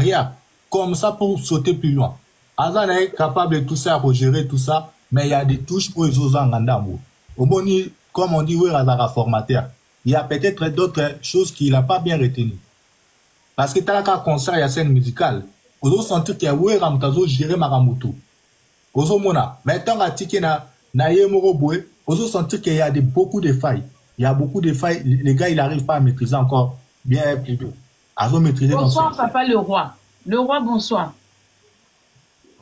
rien, comme ça pour sauter plus loin. Azan est capable de tout ça, de gérer tout ça, mais il y a des touches pour les autres en au moni, comme on dit, oui, Azara formateur. Il y a peut-être d'autres choses qu'il n'a pas bien retenues. Parce que tu as un concert, il y a scène musicale. Vous avez senti qu'il y a oui, Ramtazo géré Maramutu. Vous avez maintenant, vous avez senti qu'il y a beaucoup de failles. Il y a beaucoup de failles. Les gars, ils n'arrivent pas à maîtriser encore bien plus tôt. Bonsoir, papa le roi. Le roi, bonsoir.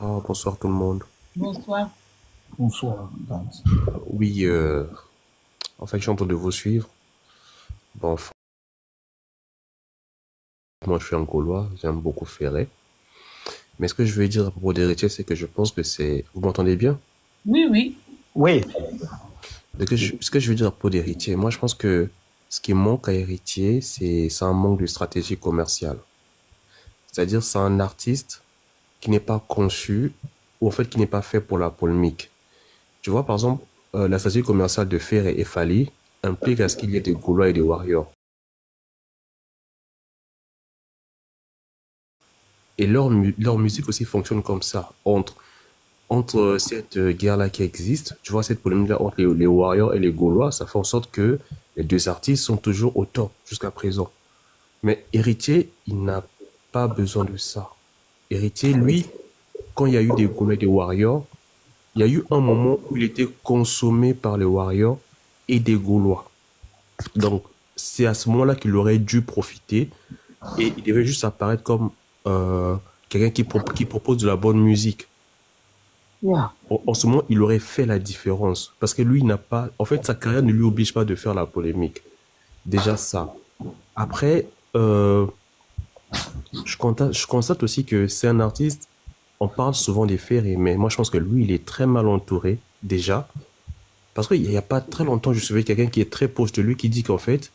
Oh, bonsoir tout le monde. Bonsoir. Bonsoir. Oui, en fait, je suis en train de vous suivre. Bon, moi, je suis un Gaulois, j'aime beaucoup Ferré. Mais ce que je veux dire à propos d'Héritier, c'est que je pense que c'est... Vous m'entendez bien? Oui, oui. Oui. Ce que je veux dire à propos d'Héritier, moi, je pense que ce qui manque à Héritier, c'est un manque de stratégie commerciale. C'est-à-dire, c'est un artiste qui n'est pas conçu, ou en fait, qui n'est pas fait pour la polémique. Tu vois, par exemple, la stratégie commerciale de Ferré et Fally implique à ce qu'il y ait des Gaulois et des Warriors. Et leur musique aussi fonctionne comme ça, entre cette guerre-là qui existe, tu vois, cette polémique-là entre les Warriors et les Gaulois, ça fait en sorte que les deux artistes sont toujours au top jusqu'à présent. Mais Héritier, il n'a pas besoin de ça. Héritier, lui, quand il y a eu des Gaulois et des Warriors, il y a eu un moment où il était consommé par les Warriors et des Gaulois. Donc, c'est à ce moment-là qu'il aurait dû profiter et il devait juste apparaître comme quelqu'un qui propose de la bonne musique. Yeah. En ce moment, il aurait fait la différence. Parce que lui, il n'a pas... En fait, sa carrière ne lui oblige pas de faire la polémique. Déjà ça. Après, je constate aussi que c'est un artiste, on parle souvent des Ferré, mais moi je pense que lui, il est très mal entouré, déjà. Parce qu'il n'y a pas très longtemps, je suivais quelqu'un qui est très proche de lui, qui dit qu'en fait,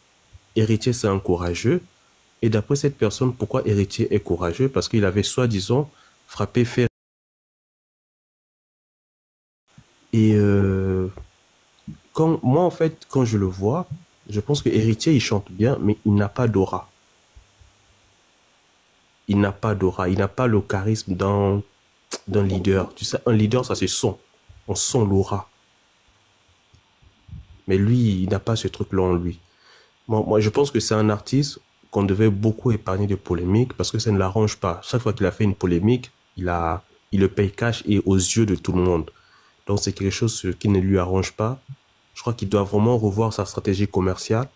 Héritier, c'est un courageux. Et d'après cette personne, pourquoi Héritier est courageux? Parce qu'il avait soi-disant frappé Ferré. Et moi, en fait, quand je le vois, je pense que Héritier, il chante bien, mais il n'a pas d'aura. Il n'a pas d'aura. Il n'a pas le charisme d'un leader. Tu sais, un leader, ça se sent. On sent l'aura. Mais lui, il n'a pas ce truc-là en lui. Moi, je pense que c'est un artiste qu'on devait beaucoup épargner de polémiques parce que ça ne l'arrange pas. Chaque fois qu'il a fait une polémique, il le paye cash et aux yeux de tout le monde. Donc, c'est quelque chose qui ne lui arrange pas. Je crois qu'il doit vraiment revoir sa stratégie commerciale.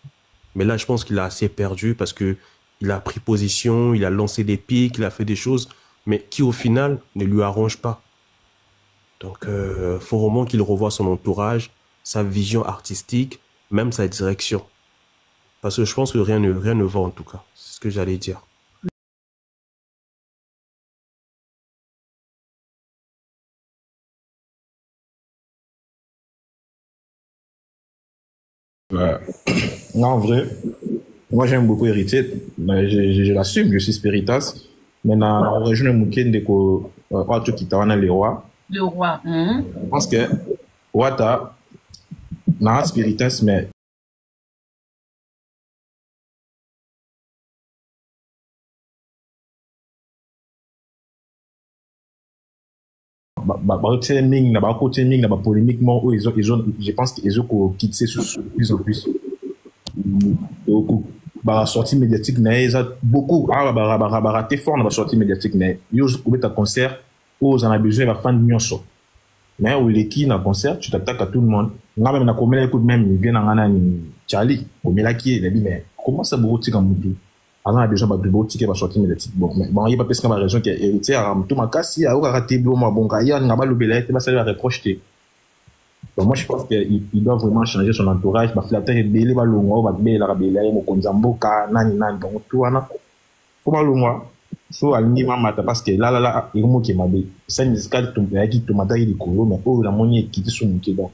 Mais là, je pense qu'il a assez perdu parce que il a pris position, il a lancé des pics, il a fait des choses, mais qui, au final, ne lui arrangent pas. Donc, faut vraiment qu'il revoie son entourage, sa vision artistique, même sa direction. Parce que je pense que rien ne va, en tout cas. C'est ce que j'allais dire. Ouais. Non, en vrai, moi j'aime beaucoup Héritier, mais je l'assume, je suis Spiritas. Mais dans la région de Moukine, de ko Watu Kitawana le roi. Le roi. Je pense que Wata, dans Spiritas, mais polémiquement, je pense qu'ils ont quitté plus en plus. Bah sortie médiatique beaucoup raté fort dans la sortie médiatique yo un concert où on a besoin de fan nyonso mais où les qui dans concert tu t'attaques à tout le monde nga même na komela écoute même il vient ngana ni Charlie komela qui il dit mais comment ça beaucoup tika mutu avant a besoin de beaucoup tika ba sortie médiatique bon mais bon il pas parce que ma raison qui est héritier à tout ma kasi a raté bon bon gaya nga ba lobela te ba ça va reprocher. Donc moi je pense qu'il doit vraiment changer son entourage. Bah flatter et belé ba longo ba belé la belé mo konzamboka nani donc tout wana. Faut ba longo. So alini mama parce que là il mo qui m'a dit scène musicale tout qui tout mata il ko mais oh la monie qui te son qui donc.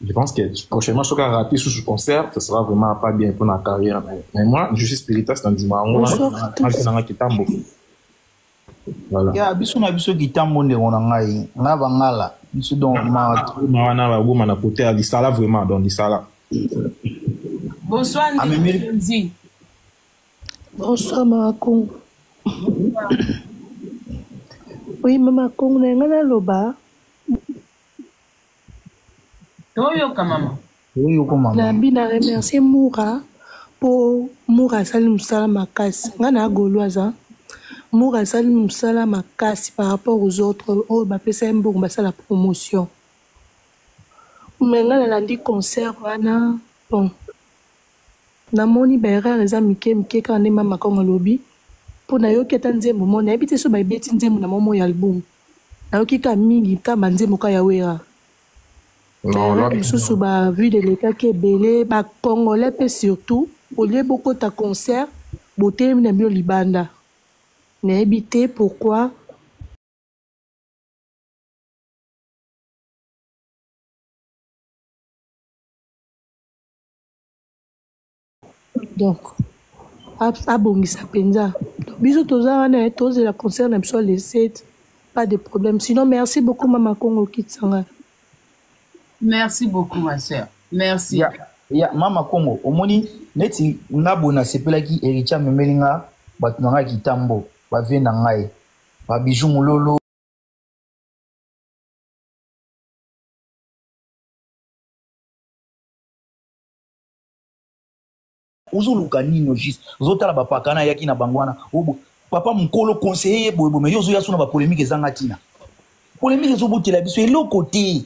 Je pense que prochainement je vais rater sur ce concert, ça sera vraiment pas bien pour ma carrière mais moi je suis spiritas dans dimanche moi qui tambo. Voilà. Ya biso na biso qui tambo ndengona ngai nga bangala. Bonsoir Bonsoir Ndidi. Bonsoir Maracon. Oui, maman, Congo, ngana loba. Toyoka maman. Toyoka maman. Na bina remercier Moura pour Moura salim sala makasi. Ngana goloisa. Moura salim sala makasi par rapport aux autres. Oh, bah pesa mbo ba la promotion. Mais ngana landi concert wana bon. Namoni ba erreur eza mike quand ne mama Congo lobby. Pour na yoki tanzembo mona ebite so ba beti nzembo na momo ya album. Na yoki ka mingi ka banzembo ka ya wera. Non, je ba vu de l'état qui est belé, ba congolais et surtout au lieu beaucoup ta concert, beauté na bio libanda. Na habité pourquoi donc abongisa penza. Bisous toza wana toze la concert na biso les 7, pas de problème. Sinon merci beaucoup Mama Congo Kitsanga. Merci beaucoup, ma soeur. Merci. Ya Mama Congo, omoni neti ngabo na sepelaki Eritia memelinga batunanga kitambo, ba vena ngai. Ba bijou mulolo. Uzuluka nino juste. Zotala ba pakana yaki na bangwana. Obo papa mukolo conseiller boyebo mais yozo yasuna ba polémique ezanga tina. Polémique ezobotela biso eloko te.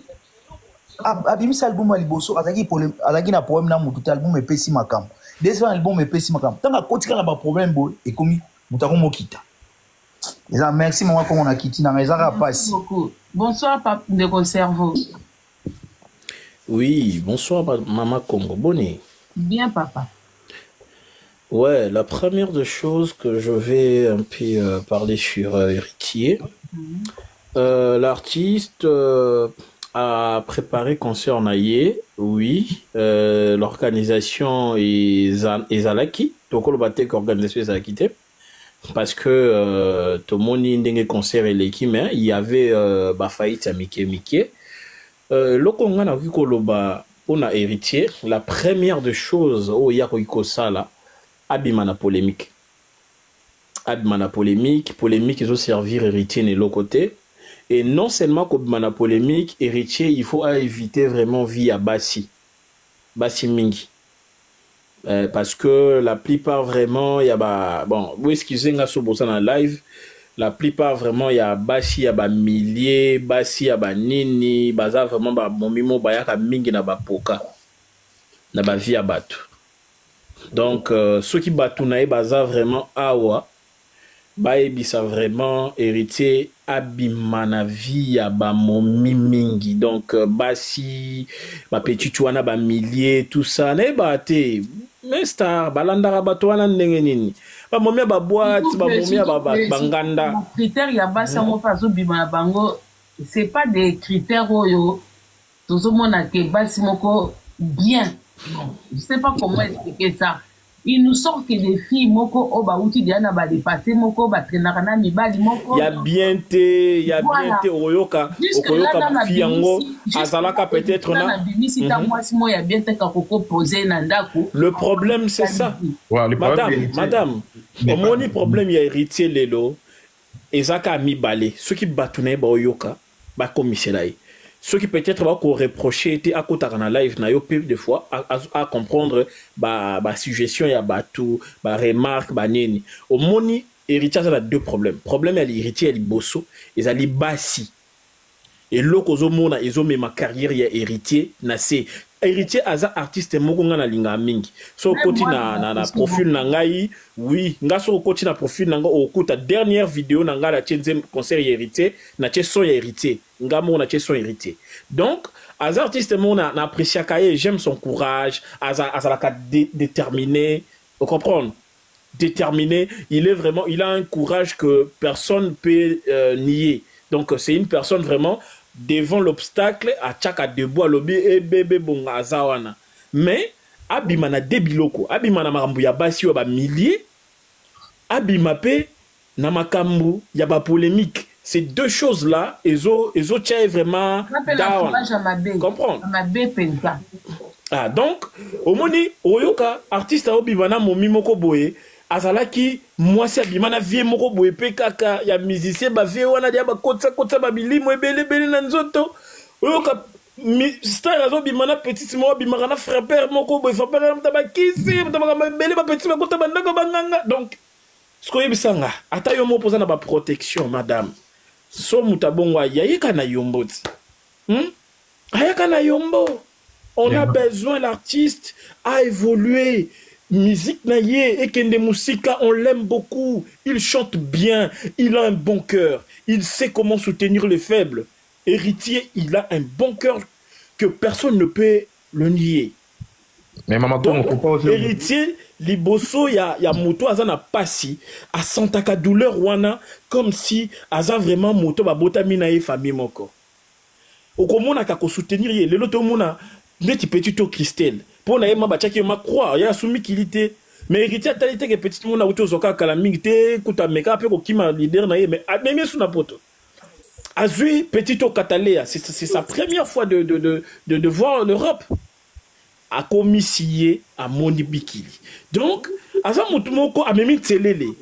Abimisa album aliboso azaki na problème na mutu album epesi makambo deuxième album epesi makambo tanga kotika na ba problème bo ekomi mutako mokita eza merci maman comme on a quitté na ezaka passe bonsoir papa de conservo. Oui, bonsoir maman Congo Bonnet. Bien papa. Ouais, la première des choses que je vais un peu parler sur Héritier. L'artiste a préparé concert naïe, oui, l'organisation est Zalaki, donc on va dire qu'organisation Zalaki parce que tout le monde a concert et l'équipe, il y avait faillite à Mickey. Le Congo a vu qu'on a héritier. La première des choses où il y a eu ça là, abimana polémique. Abimana polémique, ils ont servi héritier de l'autre côté. Et non seulement comme la polémique, héritier, il faut éviter vraiment vie à Bassi Mingi. Parce que la plupart vraiment, il y a bon, vous excusez-moi sur le live, la plupart vraiment, il y a Bassi, il y a milliers, Bassi, il y a nini, baza vraiment, mon mimo, il y a mingi na poka, na vie à batu. Donc, ceux qui battent na baza vraiment awa, ça vraiment héritier abimana vie ya ba momi mingi donc basi ba petit tuana ba milliers tout ça ne baté mais star balanda ba toana ndenge nini ba momi ba boîte ba momi ba nganda critères ya basa mo fa zo bima bango c'est pas des critères oyo tout mona ke basi moko bien je sais pas comment expliquer ça. Il nous sort que des filles moko oba uti diana ba dépasser moko ba trenaka na mibali moko ya bien te oyoka fille yango azalaka peut-être na bimisi ta moi si moi ya bien te ka koko poser na ndako. Le problème c'est ça. Madame omoni problème ya héritier lelo ezaka mibale ceux qui batuna ba oyoka ba komiselai. Ce qui peut-être va reprocher était à côté de live na yo des fois à comprendre ba suggestion ya tout ba remarque ba nini au moni héritier ça a deux problèmes problème ya l'héritier ya liboso et ça li basi et lokozo mona ezo ma carrière ya héritier na c'est héritier aza artiste moko nga na linga mingi so koti na profil na ngai oui nga so koti na profil na nga okuta dernière vidéo na nga la tienzième concert ya héritier na tie son ya héritier nga mo na tie son héritier donc aza artiste mo na apprécier kaye j'aime son courage aza la déterminé vous comprenez déterminé il a un courage que personne peut nier donc c'est une personne vraiment devant l'obstacle à chaka debout à lobby et bébé bonga azawana mais abimana debiloko abimana makambu ya basi wa ba milliers abimape na makambu ya ba polémique ces deux choses là ezo tient vraiment down comprendre ah donc au moni oyoka artiste obimana momi moko boye azalaki mwasi abima na vie moko boye pe kaka ya musicien ba vie wana dia ba kotsa ba bilimo ebele na nzoto oyoka star azobima na petit mo abimaka na frère moko boye frère mta bakisi mta bakabele ba petit bakota bandako banganga donc sikoyebisanga ata yo mopoza na ba protection madame so mutabongo ayaka na yombo ti ayaka na yombo on a besoin l'artiste à évoluer musique naïe et Kende Musika, on l'aime beaucoup. Il chante bien, il a un bon cœur, il sait comment soutenir les faibles. Héritier, il a un bon cœur que personne ne peut le nier. Mais maman, donc, héritier, liboso ya moto azana pasi à santaka douleur wana comme si aza vraiment moto ba botami na ye famille moko. Okomona ka ko soutenir ye lelo to mona ndeti petit to Christelle. Pour naïma bachaki ma croix ya soumi kilité mais héritier talité que petit monde a auto zoka kala mingité kuta meka pe ko kima leader na ye mais même sous na poto azui petit au cataléa c'est sa première fois de voir l'Europe a commissionné à Moni Bikili donc aza mutumoko a même tselele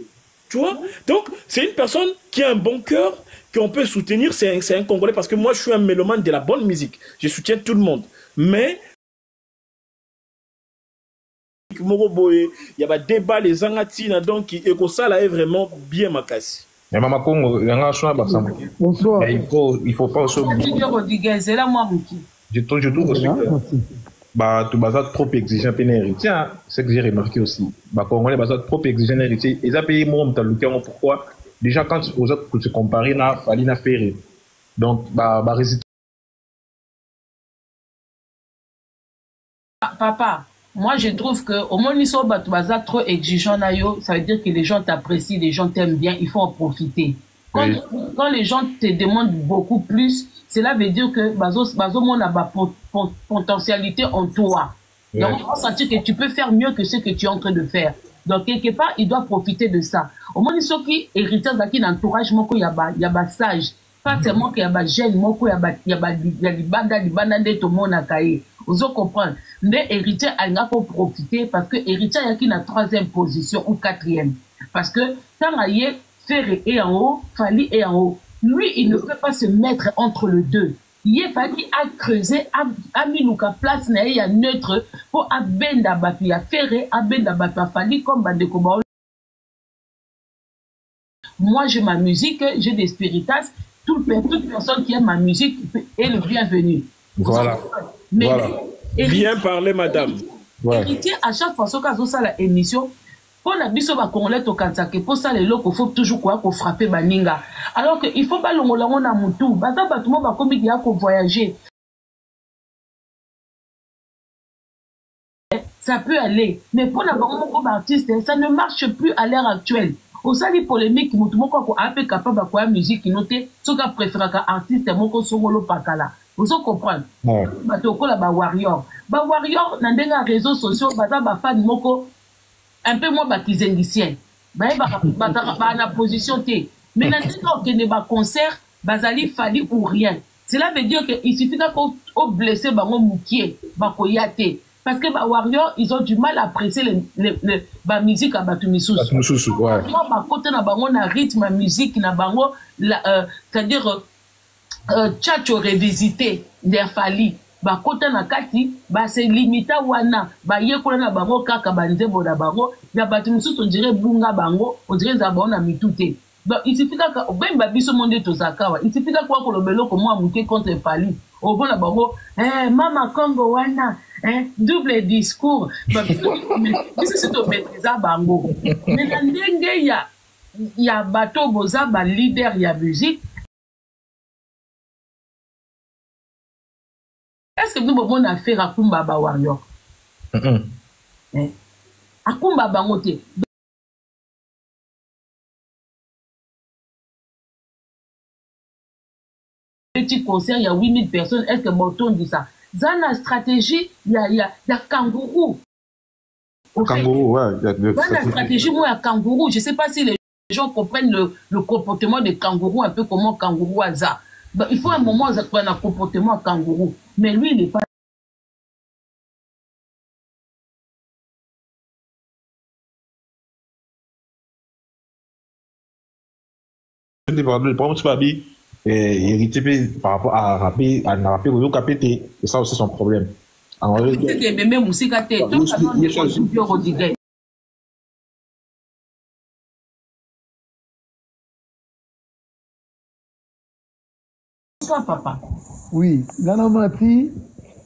tu vois donc c'est une personne qui a un bon cœur qu'on peut soutenir c'est un Congolais parce que moi je suis un mélomane de la bonne musique je soutiens tout le monde mais il y a des débats les angatina donc et que ça là est vraiment bien makasi. Mais maman Congo, bonsoir. Il faut pas aussi. Je trouve aussi que bah tu vas trop exigeant pour héritier, c'est que j'ai remarqué aussi. Bah Congolais bah trop exigeant héritier. Ils ont payé moi pourquoi? Déjà quand aux autres que tu compares na fallait na faire. Donc bah papa. Moi, je trouve que au moins, ils sont trop exigeants, ça veut dire que les gens t'apprécient, les gens t'aiment bien, il faut en profiter. Quand les gens te demandent beaucoup plus, cela veut dire que on a ma potentialité en toi. Oui. Donc, on va sentir que tu peux faire mieux que ce que tu es en train de faire. Donc, quelque part, il doit profiter de ça. Au moins, ils sont qui héritiers d'un entourage, il y a sage. Pas seulement qu'il y a jeune, il y a des bandes de tout le monde à cahier. Vous comprenez? Mais héritier a pour profiter parce que héritier a qui na troisième position ou quatrième. Parce que quand il y a Ferré est en haut, Fali est en haut. Lui, il ne peut pas se mettre entre les deux. Il est Fali à creuser, à mis la place, il y a neutre pour abenda batu, il y a Ferré, abenda batu, Fali comme Bandeko. Moi, j'ai ma musique, j'ai des spiritas. Toute personne qui aime ma musique est le bienvenu. Voilà. Mais voilà. Bien parlé, madame. Héritier, à chaque fois que ça la émission, pour la biso ba congolais to kansake, pour ça les locaux, il faut toujours quoi qu'on frapper baninga. Alors qu'il faut pas l'ongolango na mutu, bata batuma ba komi qui a qu'on voyager. Ça peut aller, mais pour la banque comme artiste, ça ne marche plus à l'heure actuelle. Au sein des polémiques, mutumo ko a peu capable quoi musique qui noté, ce qu'a préféré qu'un artiste moko songolo pakala. Vous comprenez? Ba warrior. Ba warrior, dans des réseaux sociaux, ba fan moko, un peu moins baptisé. Ba na position T. Mais dans des cas ba concert, bazali fali ou rien. Cela veut dire qu'il suffit qu'on blessé ba moukié, ba koyate. Parce que ba warrior, ils ont du mal à apprécier la musique à Batumisusu. Ouais. Ba côté na bango na rythme musique na bango, c'est-à-dire tchatcho revisité der fali ba kota na kati ba se limita wana ba yekola na bango kaka banzebo na bango ya batu mususu on dirait bunga bango on dirait za bona mitute donc il suffit que même ba biso monde to zakawa il suffit quoi ko lobelo ko moi muke contre fali au bona bango mama Congo wana double discours ba biso c'est to maîtriser bango mais na ndenge ya bato boza ba leader ya musique. Est-ce que nous avons affaire à Kumba Warrior? À Kumba Bangote. Petit concert, il y a 8000 personnes. Est-ce que Morton dit ça? Dans la stratégie, il y a kangourou. Kangourou, ouais. Dans la stratégie, moi, il y a kangourou. Je ne sais pas si les gens comprennent le comportement des kangourous, un peu comment kangourou a ça. Il faut un moment où on a un comportement kangourou. Mais lui, il n'est pas Le problème, c'est pas bien. Hérité par rapport à rapper, au KPT. Et ça aussi, son problème. Alors, papa. Oui, Nana Mati,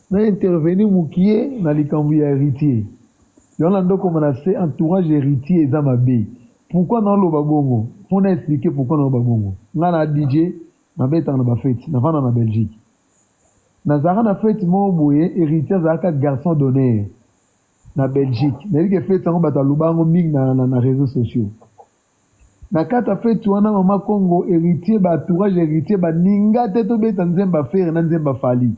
n'a intervenu Moukié, n'a likambu ya héritier. Yolando comme on a fait entourage héritier et Zamabé. Pourquoi dans le babongo? On a expliqué pourquoi dans le babongo. Nana DJ, n'a bête en la fête, n'a pas dans la Belgique. Nazara n'a fait mon boué, héritier Zaka garçon d'honneur. Na Belgique. N'a dit que fait en bata lubango mig na réseaux sociaux. Na kata fait tuana mama Congo héritier ba entourage héritier ba ninga teto beta nzemba faire na nzemba fali.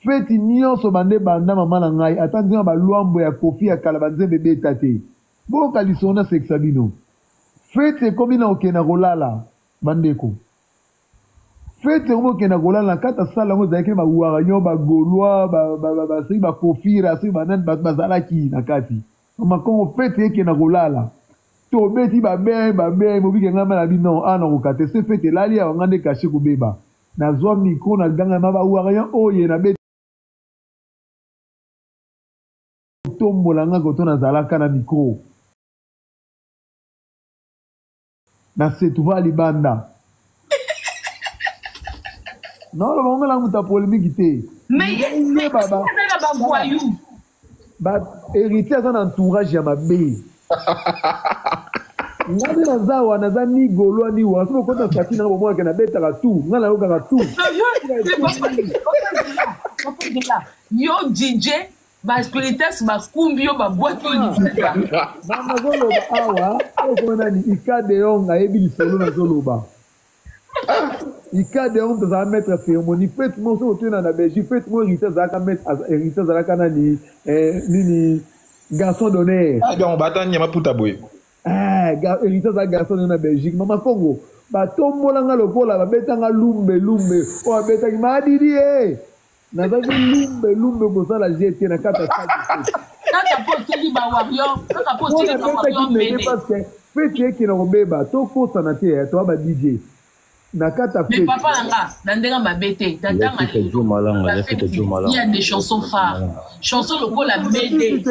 Fait nyonso bande banda mama na ngai atanzema ba luambo ya kofi ya kala banzembe beta te. Bo kalisona sexabino. Fait comme na okena rolala bandeko. Fait comme okena rolala kata sala ngo zaike ba uaranyo ba golwa ba si ba kofira si ba nan ba bazalaki na kati. Mama Congo fait ekena rolala. To beti ba mo bike ngama na bino ana kokate se fete lali ya ngande kashi kubeba na zwa miko na ganga maba uaranyo oye na beti tombola nga koto na zalaka na micro na setuva libanda non le moment là muta polémique té mais baba ba héritier son entourage ya mabe ngani na zawa na zani golo ni wa so ko ta sakina bo mo kana beta ka tu ngala yo ka tu yo DJ ba spirites ba kumbio ba boato ni mama golo awa o ko na ni ikade yonga ebi solo na solo ba ikade on za mettre cérémonie fait mo so tuna na Belgique fait mo héritier za ka mettre héritier za ka na ni nini garçon d'honneur ah bien on batanye ma puta boy héritier za garçon na Belgique mama Congo ba tombola nga lokola ba betanga lumbe o betaki madidi na za lumbe ko sala jeté na kata kata poteli ba wario kata poteli ba wario mene parce que fait qui na robeba to ko sana te to ba DJ na kata fait papa nga na ndenga mabete tatanga il y a des chansons phares chansons lokola mede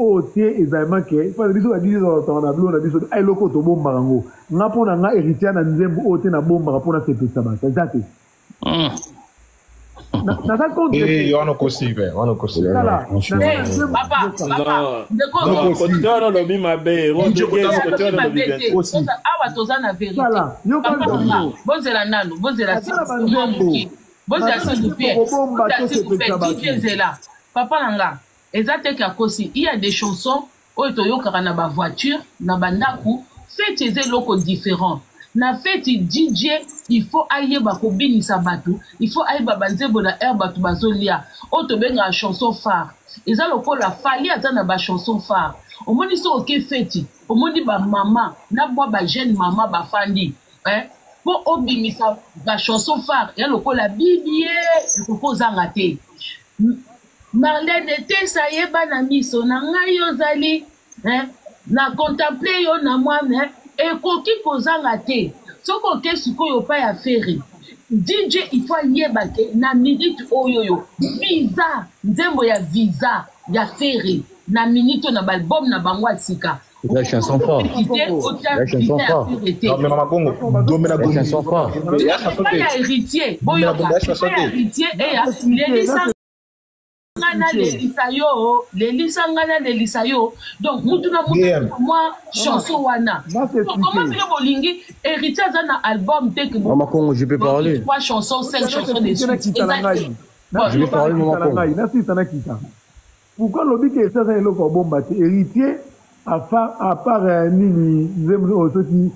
o tie ezalema ke fa biso ba dizo na blo na biso ay loko to bomba ngo ngapo na nga héritier na nzembo o te na bomba rapona se pesa ba zate na ça compte on kosi papa de continue no bima be awa toza na vérité bonzela nanu bonzela si bonzela si pierre papa nanga exactement à cause il y a des chansons où tu as na ba voiture na bandaku fait des locaux différents na fait DJ il faut ailler ba ko binisa batu il faut ailler ba banzebo na air batu bazolia o to benga chanson phare eza lokola fali ata na ba chanson phare au moni so ok feti au moni ba mama na ba jeune mama ba fandi pour obimisa ba chanson phare ya lokola bibie ko pozanga te Marlène était ça yeba na miso na ngai yo zali na contempler yo na moi mais ekoki kozanga te soko ke sikoyo pa ya feri DJ il faut yeba ke na minute oyoyo visa nzembo ya visa ya feri na minute na album na bango atsika la chanson fort la chanson fort non mais mama Congo domena la chanson fort ya héritier boyo ya héritier et ya lelisa yo donc mutu na mutu moi chanson wana comment bien bolingi héritier za na album te que Mama Congo je peux parler 3 chansons 5 chansons de suite je vais parler Mama Congo merci tanakita pourquoi lobi que ça est loko bomba héritier à part nini nzembo osoti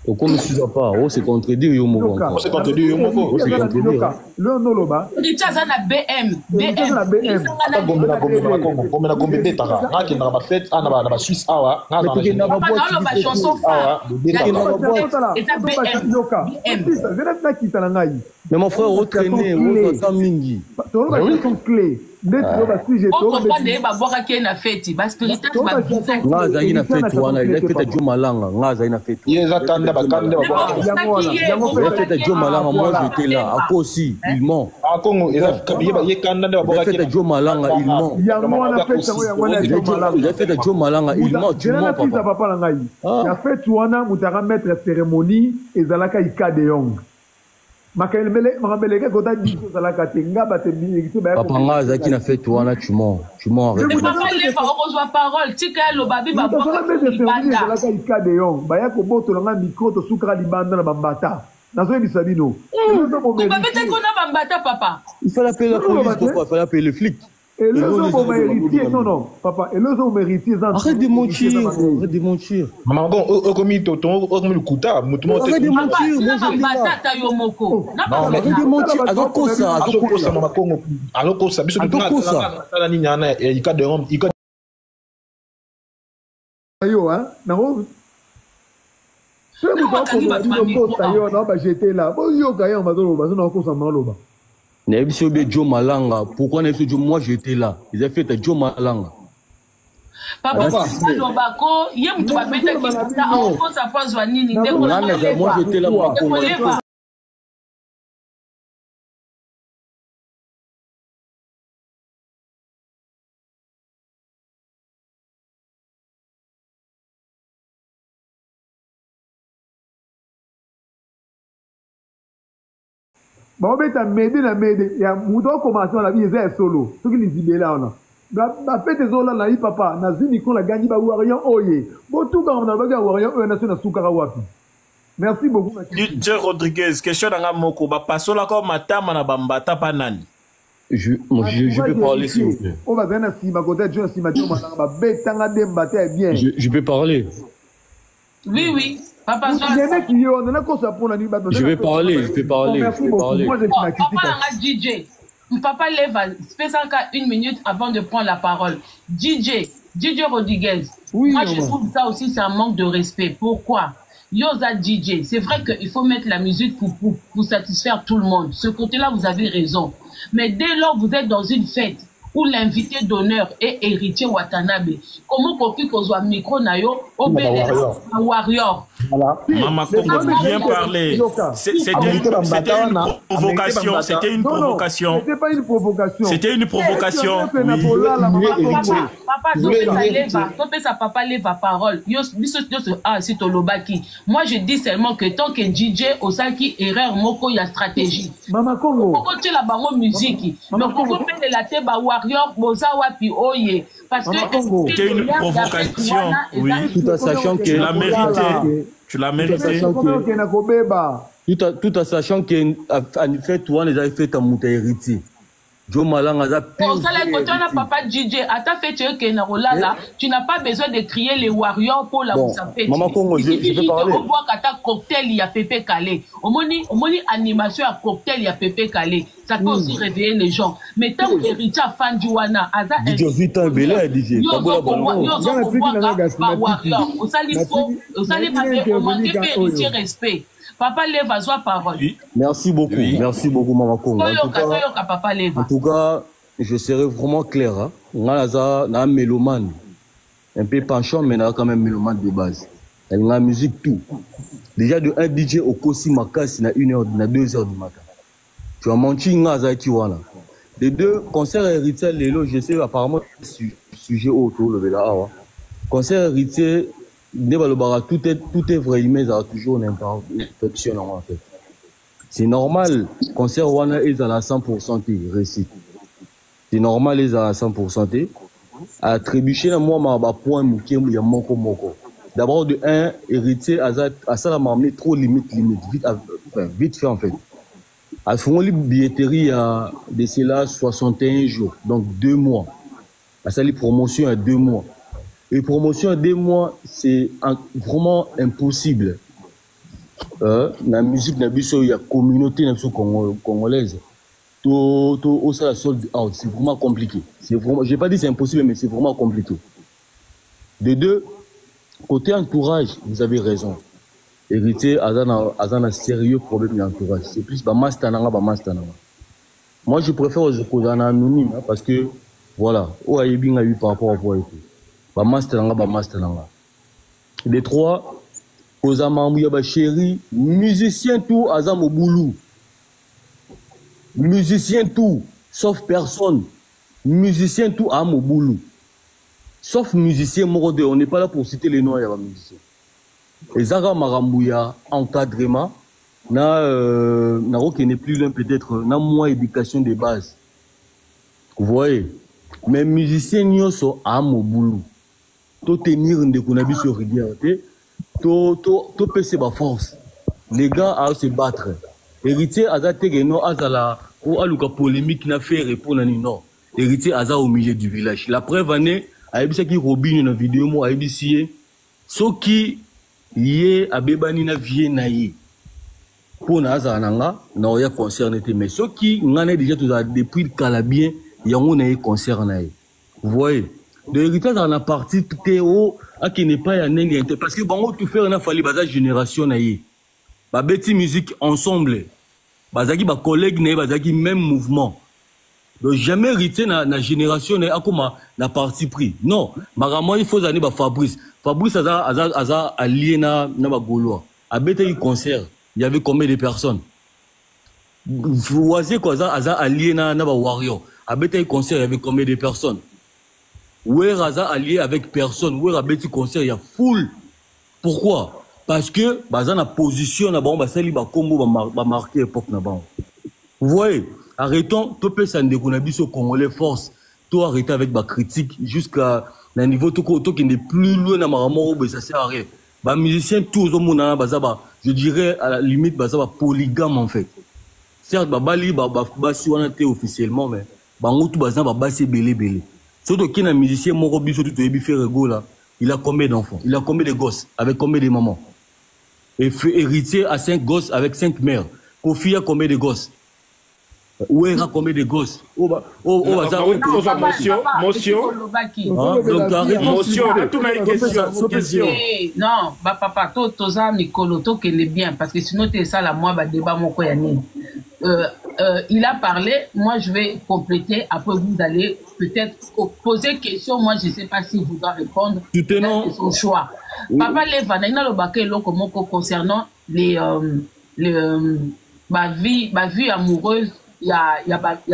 au comme ne suffit pas c'est contredire yo moko c'est contredire yo moko c'est contredire le noloba héritier za na BM gombe na gombe betaka ngaki na ba fête ana ba Suisse awa ngaki na ba chanson phare mais mon frère retraîner autant mingi c'est une clé nde to basi je to comprendre ba boka ke na fête ba spirituel ba nga zali na fête wana il a fait Joe Malanga nga zali na fête Yeza kanda bakande ba. il a fait Joe Malanga moi j'étais là à quoi aussi il ment A Congo eza kabiye ye kanda ba il a fait Joe Malanga il ment yango wana fête yango yango na Joe Malanga il a fait Joe Malanga il ment tu mens papa papa na ngai ya fête wana mutaka mettre cérémonie ezalaka ika de yong makambeleke kota diso ezalaka te nga bate papa nga azalaki na fête wana tu mens papa leva okozwa parole tika lobabi ezalaka ika de yong baya kobotolanga micro tosukaka libanda na bambata nazoyebisa bino babetaki ona bambata papa il fallait appeler la police pourquoi il fallait appeler le flic non, papa, arrête de mentir. Maman, on commis le couteau. Arrête de mentir, moi je dis pas. Arrête de mentir, alors quoi ça? Joe Malanga, pourquoi moi j'étais là? Ils ont fait Joe Malanga. Papa, moi j'étais là, moi. baobeta mede na mede ya mutu okomasa na bi eza ya solo soki lizibela wana bafete ezolala yi papa nazwi mikolo agangi bawarian oye botukaka na baki ya warian oyo naso nasukaka wapi merci beaucoup DJ Rodriguez question nanga moko bapasolaka matama na bambata pa nani je peux parler s'il vous plaît on va venir na sima côté John sima John malanga babetanga demba te bien je peux parler oui papa, je vais parler. Papa, DJ. Papa lève, spécial 1 minute avant de prendre la parole. DJ Rodriguez. Oui, moi, je trouve ça aussi, c'est un manque de respect. Pourquoi? Yosa DJ, c'est vrai qu'il faut mettre la musique pour satisfaire tout le monde. Ce côté-là, vous avez raison. Mais dès lors que vous êtes dans une fête, où l'invité d'honneur est héritier Watanabe. Comment qu'on soit micro nayo au warrior. Maman Congo, bien parlé. C'était une provocation. C'était une provocation. C'était pas une provocation. C'était une provocation. Papa lève la parole. Moi je dis seulement que tant que DJ Osaki erreur moko ya stratégie. Maman Congo. Pourquoi tu la bango musique? Mais pourquoi faire la teba warrior boza wapi oye? Parce que c'était une provocation. Oui. Tout en sachant que tu l'as mérité. Tu l'as mérité. Tout en sachant qu'en fait, toi, les avez fait ta montée héritier. Joe Malanga a bon, ça, quand on a papa DJ, à ta fête, tu n'as pas besoin de crier les warriors pour la fête. Maman Congo, je peux parler. On voit qu'à ta cocktail, il y a Pépé Calais. Au moins, animation à cocktail, il y a Pépé Calais. Ça peut aussi réveiller les gens. Mais tant que héritier fan du Wana, DJ Vita Bela, DJ. Respect. Papa lève à soi parole. Merci beaucoup. Merci beaucoup, Maman Congo. En tout cas, je serai vraiment clair. On a un mélomane. Un peu penchant, mais on a quand même mélomane de base. Elle a la musique tout. Déjà de un DJ au Kosi Makas, il y a 2h du matin. Tu as menti, les deux concerts héritiers, je sais apparemment sujet autour le Vela. Concert héritier, tout est vrai, mais il y a toujours une imperfection en fait. C'est normal, concert Wana est à la 100% récite. C'est normal, ils sont à 100%. À trébucher, moi, ma point, il y a moko. D'abord, de un, héritier, à ça, la marmée trop limite, vite fait en fait. À fond, les billetteries à de cela 61 jours, donc 2 mois. À ça, les promotions à 2 mois. Et promotion à 2 mois, c'est vraiment impossible. La musique, il y a communauté congolaise. Tout ça, c'est vraiment compliqué. Je n'ai pas dit que c'est impossible, mais c'est vraiment compliqué. De deux, côté entourage, vous avez raison. Héritier, a un sérieux problème d'entourage. C'est plus Bamas Tananga. Moi, je préfère aux en anonyme, hein, parce que, voilà, où a eu par rapport à quoi et tout. Bah, master, les trois, aux amambouya, bah, chéri, musicien tout, azam au boulot. Musicien tout, sauf personne. Musicien tout, am au boulot. Sauf musicien, Morodé, on n'est pas là pour citer les noms, il y a pas musicien. Et Zara Marambouya, encadrement, qui n'est plus l'un peut-être, n'a moins éducation de base. Vous voyez? Mais musicien, nous sommes à mon boulot. Tout tenir une déconabi sur régularité, tout passer ma force. Les gars à se battre. Héritier, Azate, non, Azala, ou Aluka polémique n'a fait répondre à non. Héritier, Aza au milieu du village. La preuve année, à Ebisa qui Robin, une vidéo, moi, à Ebisa, ce qui yé, à Bebani, na vie, naïe. Pour Naza Nanga, n'a rien concerné, mais ceux qui n'en est déjà tout depuis le Calabien, il y a un concerné. Vous voyez? De l'héritage en a parti tout est haut, à qui n'est pas un n'engagé. Parce que bon, tout faire, on a fallu basa génération naïe. Ba bêti musique ensemble. Bazaki ba collègue naïe, bazaki même mouvement. Donc jamais hérité na génération naïe, à comment na parti pris. Non, maramon il faut aller ba Fabrice. Fabrice aza allié na ba Gaulois. A bêti concert. Il y avait combien de personnes? Vous voyez quoi, ça allié na ba Warrior. À Beta concert, il y avait combien de personnes? Où est Raza allié avec personne? Où est Rabeti concert? Il y a foule. Pourquoi? Parce que, dans la position, na ba sali ba combo ba marqué époque na ba. Vous voyez? Arrêtons, tout peut s'en décounabi sur Congolais force. Tout arrêter avec ma critique jusqu'à un niveau tout qui n'est plus loin na maramo, ça sert à rien. Bah, musicien, tous au monde, je dirais, à la limite, polygame, en fait. Certes, Bali, si on a été officiellement, mais, tout c'est belé. Surtout qu'il y a un musicien, Morobi, surtout, là, il a combien d'enfants? Il a combien de gosses? Avec combien de mamans? Et héritier à 5 gosses avec 5 mères. Kofi a combien de gosses? Où est combien de gosses? Motion. Non, papa, tout ça, Nicolo, tout qui est bien, parce que sinon, tu es ça, la moi, débat, mon koyani. Il a parlé, moi je vais compléter, après vous allez peut-être poser question, moi je ne sais pas si vous doit répondre, c'est son choix. Papa Leva, concernant ma vie amoureuse, il y a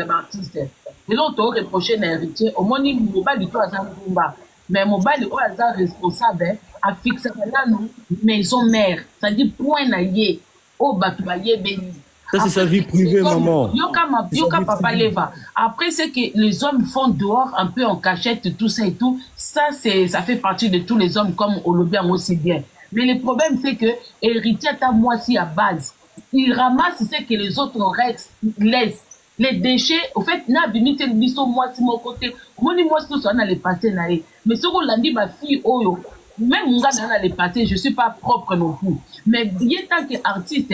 artiste. Et l'autre reproché d'un héritier, au moins il ne pas du tout à ça, mais mon bali est responsable à fixer là nous maison mère, c'est-à-dire point naïe au batuaye béni. Ça, c'est sa vie privée, maman. Yoka papa Leva. Après, c'est que les hommes font dehors, un peu en cachette, tout ça et tout. Ça fait partie de tous les hommes, comme Olobien aussi bien. Mais le problème, c'est que héritier à moi si à base. Il ramasse ce que les autres laissent. Les déchets, au fait, n'a bimité le biso, moi, si mon côté. Moi, tout ça, on a les passés, mais ce qu'on l'a dit, ma fille, oh, même mon gars dans les pâtés, je ne suis pas propre non plus. Mais bien tant qu'artiste,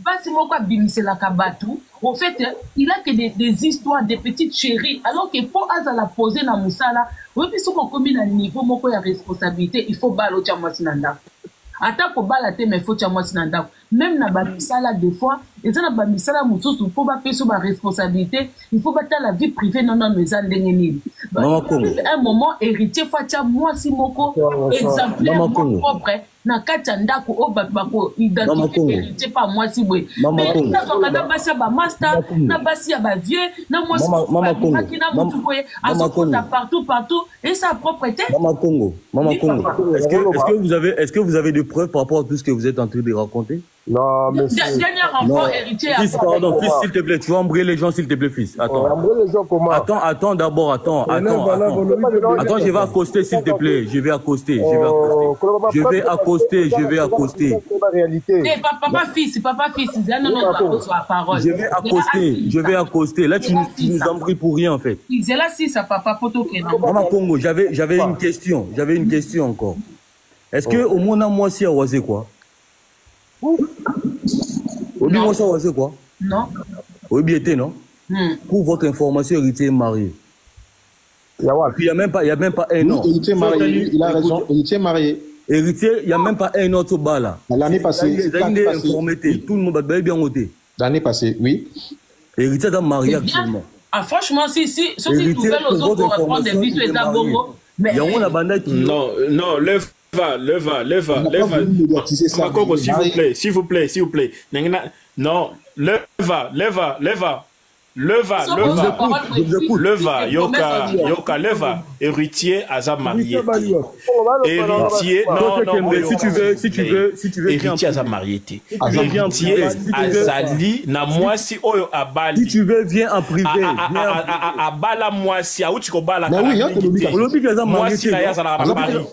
pas si moi quoi bimser la kabatou, en fait, il a que des histoires, des petites chéries, alors que pour la poser dans Moussala, oui, puis si on commune à niveau, moi quoi y a responsabilité, il faut baloter à moi sinanda. Attends qu'on balate, mais il faut que moi sinanda. Même dans la misala, des fois, et ça, dans la misala, moussos, il faut pas payer sur ma responsabilité, il faut battre la vie privée, non, mais en dénénil. Un moment, héritier, fatia, moi, si moko, exemplaire, moi propre, na katanda ko obako identifier héritier pas moi si bwe mais na soka na basi ba master na basi ba vieux na moi qui na mutu boye à partout et sa propriété. Maman Congo est-ce que vous avez des preuves par rapport à tout ce que vous êtes en train de raconter? Non, mais dernier enfant héritier. Fils, pardon, fils, s'il te plaît, tu vas embrayer les gens, s'il te plaît, fils. Attends. Embrayer les gens comment? Attends d'abord, attends, je vais accoster, s'il te plaît. Je vais accoster. Je vais accoster. Papa fils, non, la parole. Je vais accoster. Là, tu nous embrouilles pour rien, en fait. C'est là, si ça, papa, poto, Maman Congo, j'avais une question. J'avais une question encore. Est-ce que, au moins, moi, si, à Oisé, quoi? Obi moi ça c'est quoi? Non. Obi était non? Pour votre information, héritier est marié. Puis il y a même pas un an. Héritier marié, il a raison. Héritier marié. Héritier, il y a même pas un autre bas là. L'année passée. Tout le monde va bien ôté. L'année passée, oui. Héritier d'un mariage actuellement. Ah, franchement, si nouvelles aux autres pour reprendre des vidéos et d'abord. Mais. Non, leva. Makoko, s'il vous plaît. Non, leva, leva, héritier Aza marié. Héritier, si tu veux, héritier Aza marié. Héritier Azali, na moi si oyo abali. Si tu veux, viens en privé. Abala moi si, où tu kobala. Mais oui, moi si na yazala à Paris.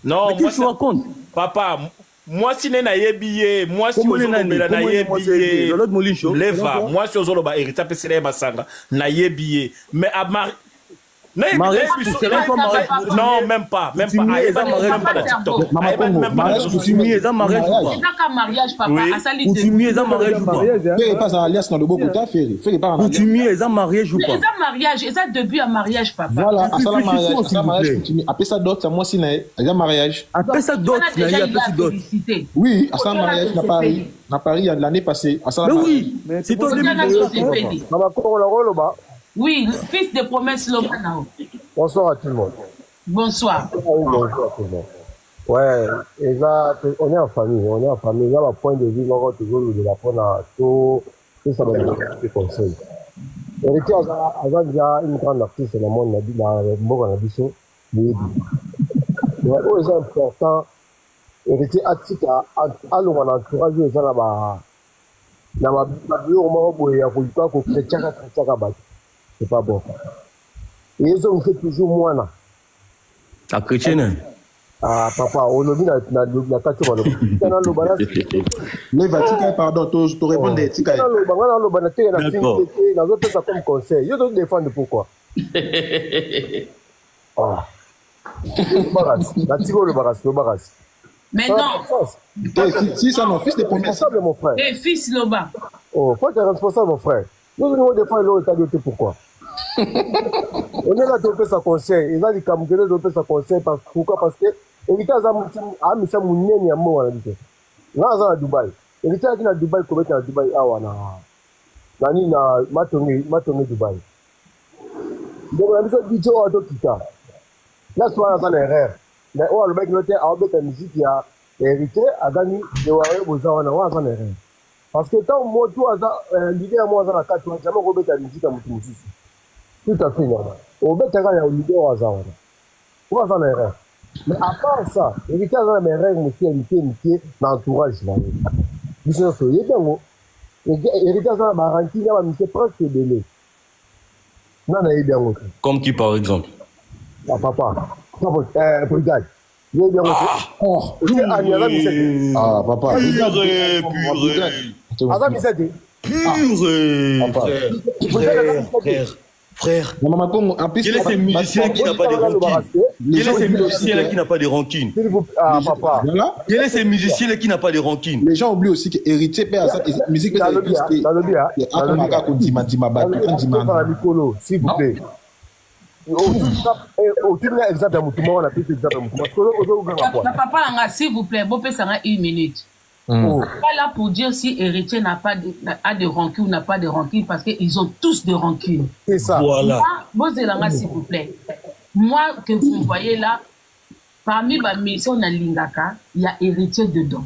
Non, moi tu racontes. Papa, moi si na yebiye, moi si ozolobela na yebiye. Leva, moi si ozoloba héritier pesele masanga na yebiye. Mais à Marie non, même pas. Même pas TikTok. Oui, à ça mariage à Paris l'année passée. Oui, c'est ton début. Oui, fils de promesse Lobanao. Bonsoir à tout le monde. Bonsoir. Bonsoir à tout le monde. Ouais, et là, on est en famille. Là, le point de vue, on va toujours de la prendre à tout ça va être conseil. Héritier a déjà une grande artiste dans le monde, dans le monde Nabiso. Mais c'est important. Héritier Atika, à l'entourage, ils ont là-bas. Dans ma bio, on m'a dit qu'il y a c'est pas bon. Et ils ont fait toujours moins là. À chrétien. Ah, papa, on a vu la tâche. Mais va-t-il, pardon, tu réponds des tickets. Ça comme conseil. Je te défends pourquoi. Ah. Le barras. Mais non. Si ça, mon fils de promesse. Mon frère. Et fils Loba. Oh, faut être responsable, mon frère. Nous devons défendre l'autre état pourquoi. On est là de faire sa conseil. Il va dire Kamukele de faire sa conseil. Pourquoi? Parce que Héritier a mis ça mounien à moi. Là, on est à Dubaï. Héritier est à Dubaï, comment est à Dubaï? Ah, on a. Nani na matonné Dubaï. Donc, on a dit ça, DJ Oado Kita. Là, soit on a l'erreur. Mais on a le mec noté à Obet la musique, il y a Héritier a gagné de Waré Bozawana. On a l'erreur. Parce que quand moi, tout l'idée à moi, on a 4 ans, jamais Robert la musique à Moutoumoussi. Tout à fait normal. Au fait, il y a une idée au hasard. On va faire l'erreur. Mais à part ça, Héritier a mes règles, monsieur, dans l'entourage. Monsieur, il est bien. Héritier a ma ranking, il a monsieur presque délai. Non, il est bien. Comme qui, par exemple? Ah, papa. Brigade. Il est bien. Ah, papa. Purée. Frère. Quel est ce musicien qui n'a pas de rancune? Quel est ce musicien qui n'a pas de rancune? Ah, papa. Quel est ce musicien qui n'a pas de rancune? Les gens oublient aussi que Héritier perd sa musique. S'il vous plaît. Papa, s'il vous plaît, vous pouvez s'arrêter 1 minute. Pas là pour dire si Héritier a de rancune ou n'a pas de rancune, parce qu'ils ont tous de rancune. C'est ça. Voilà. Moi, s'il vous plaît. Moi, que vous voyez là, parmi ma mission dans Lingaka, il y a Héritier dedans.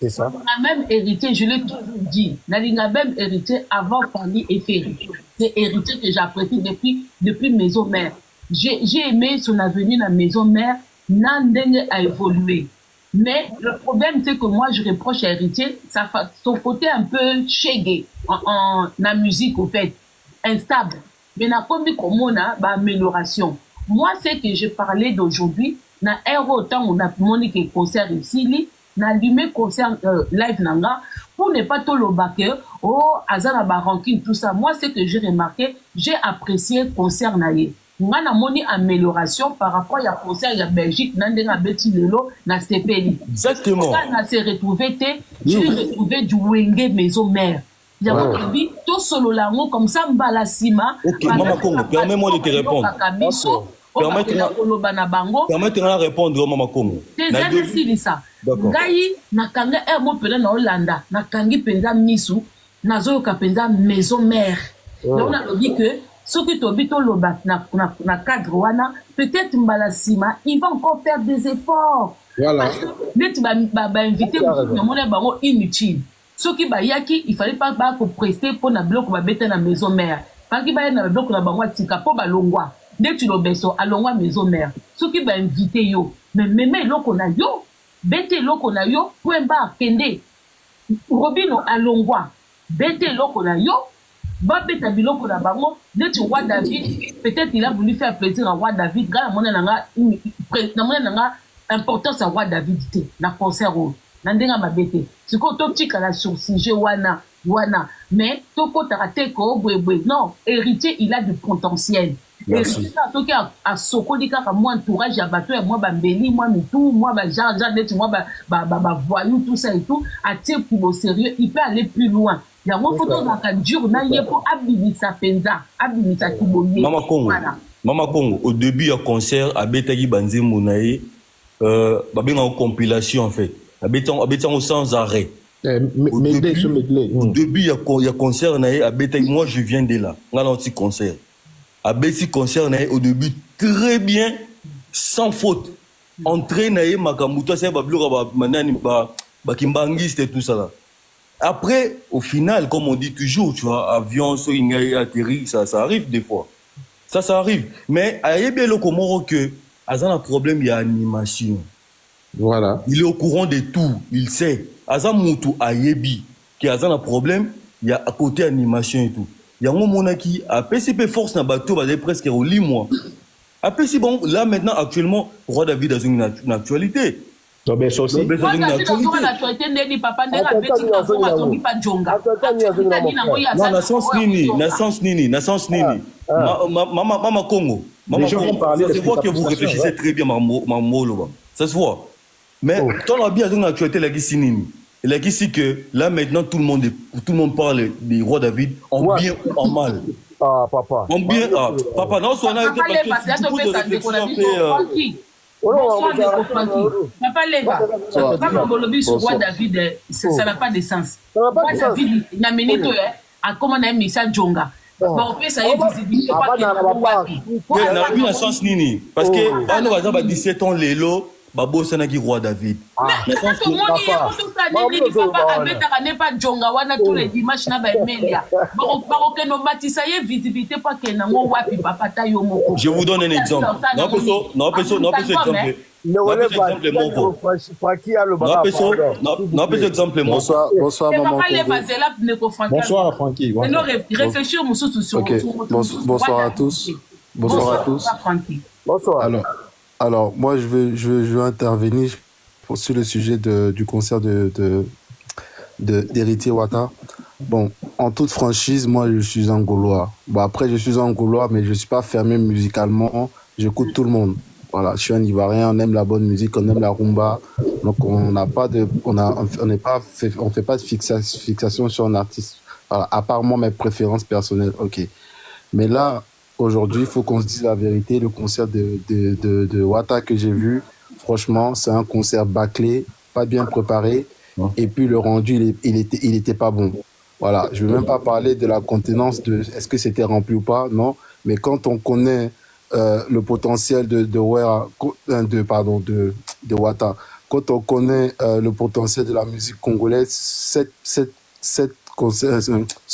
C'est ça. On a même hérité, je l'ai toujours dit, on a même hérité avant Fanny et Ferry. C'est héritier que j'apprécie depuis Maison Mère. J'ai aimé son avenue dans Maison Mère, Nandeng a évolué. Mais le problème, c'est que moi, je reproche à Héritier son côté un peu chégué en la musique, au fait, instable. Mais n'a pas mis comme on a amélioration. Moi, c'est que je parlais d'aujourd'hui, dans un autant on a monté que concert ici, n'a allumé concert live nanga, pour ne pas tout le baquer, oh, azana barankin, tout ça. Moi, c'est que j'ai remarqué, j'ai apprécié concert naïe. On a moni amélioration par rapport à concert à Belgique, n'a beti lelo, na CPI. Exactement. Quand on s'est retrouvé, j'ai retrouvé du Wenge Maison Mère. Il y a tout solo lango comme ça, mbala sima. Ok, Maman Congo, permets-moi de te répondre. Permettez-moi de répondre, Maman Congo. C'est ça. Gaï, nakanga mo pele na Hollanda, nakangi penza misu, nazo ka penza Maison Mère. Donc, on a dit que ceux qui t'habitent au loba, na cadre wana, peut-être Mbalasima, il va encore faire des efforts. Voilà. Parce que, dès que tu vas inviter, on est inutile. Ceux qui va yaki, il fallait pas prester pour na bloc, va mettre dans la maison mère. Parce qu'il va y avoir bloc, na bango, tika, pour balongwa. Dès que tu l'obéis, alongwa maison mère. Ceux qui va inviter yo, mais l'oko na yo, bête l'oko na yo, point barre, kende. Robino alongwa, bête l'oko na yo, va bête biloko na bango. Dès que roi David, peut-être il a voulu faire plaisir à roi David, car na mona importance à roi David, na concert au. Nandenga mabete siko to tikala sur sujet wana mais toko tarate ko bwebwe non héritier il a du potentiel héritier to ki a sokoli kaka moi entourage ya bato ya moi bambeli moi mitou moi ba genre d'être moi ba voyou tout ça et tout a tie pour au sérieux il peut aller plus loin ya mo photo na ka dur na ye pour abibisa penza abibisa kiboye Mama Congo au début du concert à Betagi Banzembo nae babenga en compilation en fait habitant sans arrêt. Au début, il y a concert, moi je viens de là. On a un petit concert. À Betty concert, au début, très bien, sans faute. Entrée, Makamuto, c'est Bakimbangiste et tout ça là. Après, au final, comme on dit toujours, tu vois, avion, atterri, ça arrive des fois. Ça arrive. Mais, à Yébé, Komoro, que, à un problème, il y a animation. Voilà. Il est au courant de tout. Il sait. Azamutu Ayebi, qui a un problème, il y a à côté animation et tout. Il y a un moment qui a PCP force na bateau, va presque au lit mois. Après, si bon, là maintenant, actuellement, Roi David a une actualité. Tobé aussi. Roi David a une actualité, n'est papa, n'est pas petit, pas Djonga. Non, naissance nini. Maman Congo. Maman Congo. Ça se voit que vous réfléchissez très bien, Maman. Ça se voit. Mais quand on a bien une actualité, il a dit que là maintenant tout le monde parle des rois David en bien ou en mal. Ah papa. En bien, papa non, on a été parce que tu poses des réflexions Papa Leva, papa Bolobi sur roi David, ça n'a pas de sens. Roi David, il a mené tout, à comment on a mis ça Djonga. Bon, ça y est, visibilité. Il n'a sens nini. Parce que, on va dire, 17 ans, Lélo. Babo Sanagi roi David. Mais tout le monde y est, papa n'est pas Djonga, wana tous les dimanches na ba Emelia. Baroque no matisa ye visibilité pas que nango wapi papa ta yo moko. Je vous donne un exemple. Non, exemple. Bonsoir, maman. Bonsoir, Francky. Réfléchir sur bonsoir à tous. Bonsoir. Alors, moi, je veux intervenir sur le sujet du concert d'Héritier Wata. Bon, en toute franchise, moi, je suis un Gaulois. Bon, après, je suis un Gaulois, mais je ne suis pas fermé musicalement. J'écoute tout le monde. Voilà, je suis un Ivoirien, on aime la bonne musique, on aime la rumba. Donc, on fait pas de fixation sur un artiste. Voilà, à part moi, mes préférences personnelles, ok. Mais là, aujourd'hui, il faut qu'on se dise la vérité. Le concert de Wata que j'ai vu, franchement, c'est un concert bâclé, pas bien préparé. Et puis, le rendu, il était pas bon. Voilà, je ne veux même pas parler de la contenance, de est-ce que c'était rempli ou pas, non. Mais quand on connaît le potentiel de Wata, quand on connaît le potentiel de la musique congolaise, ce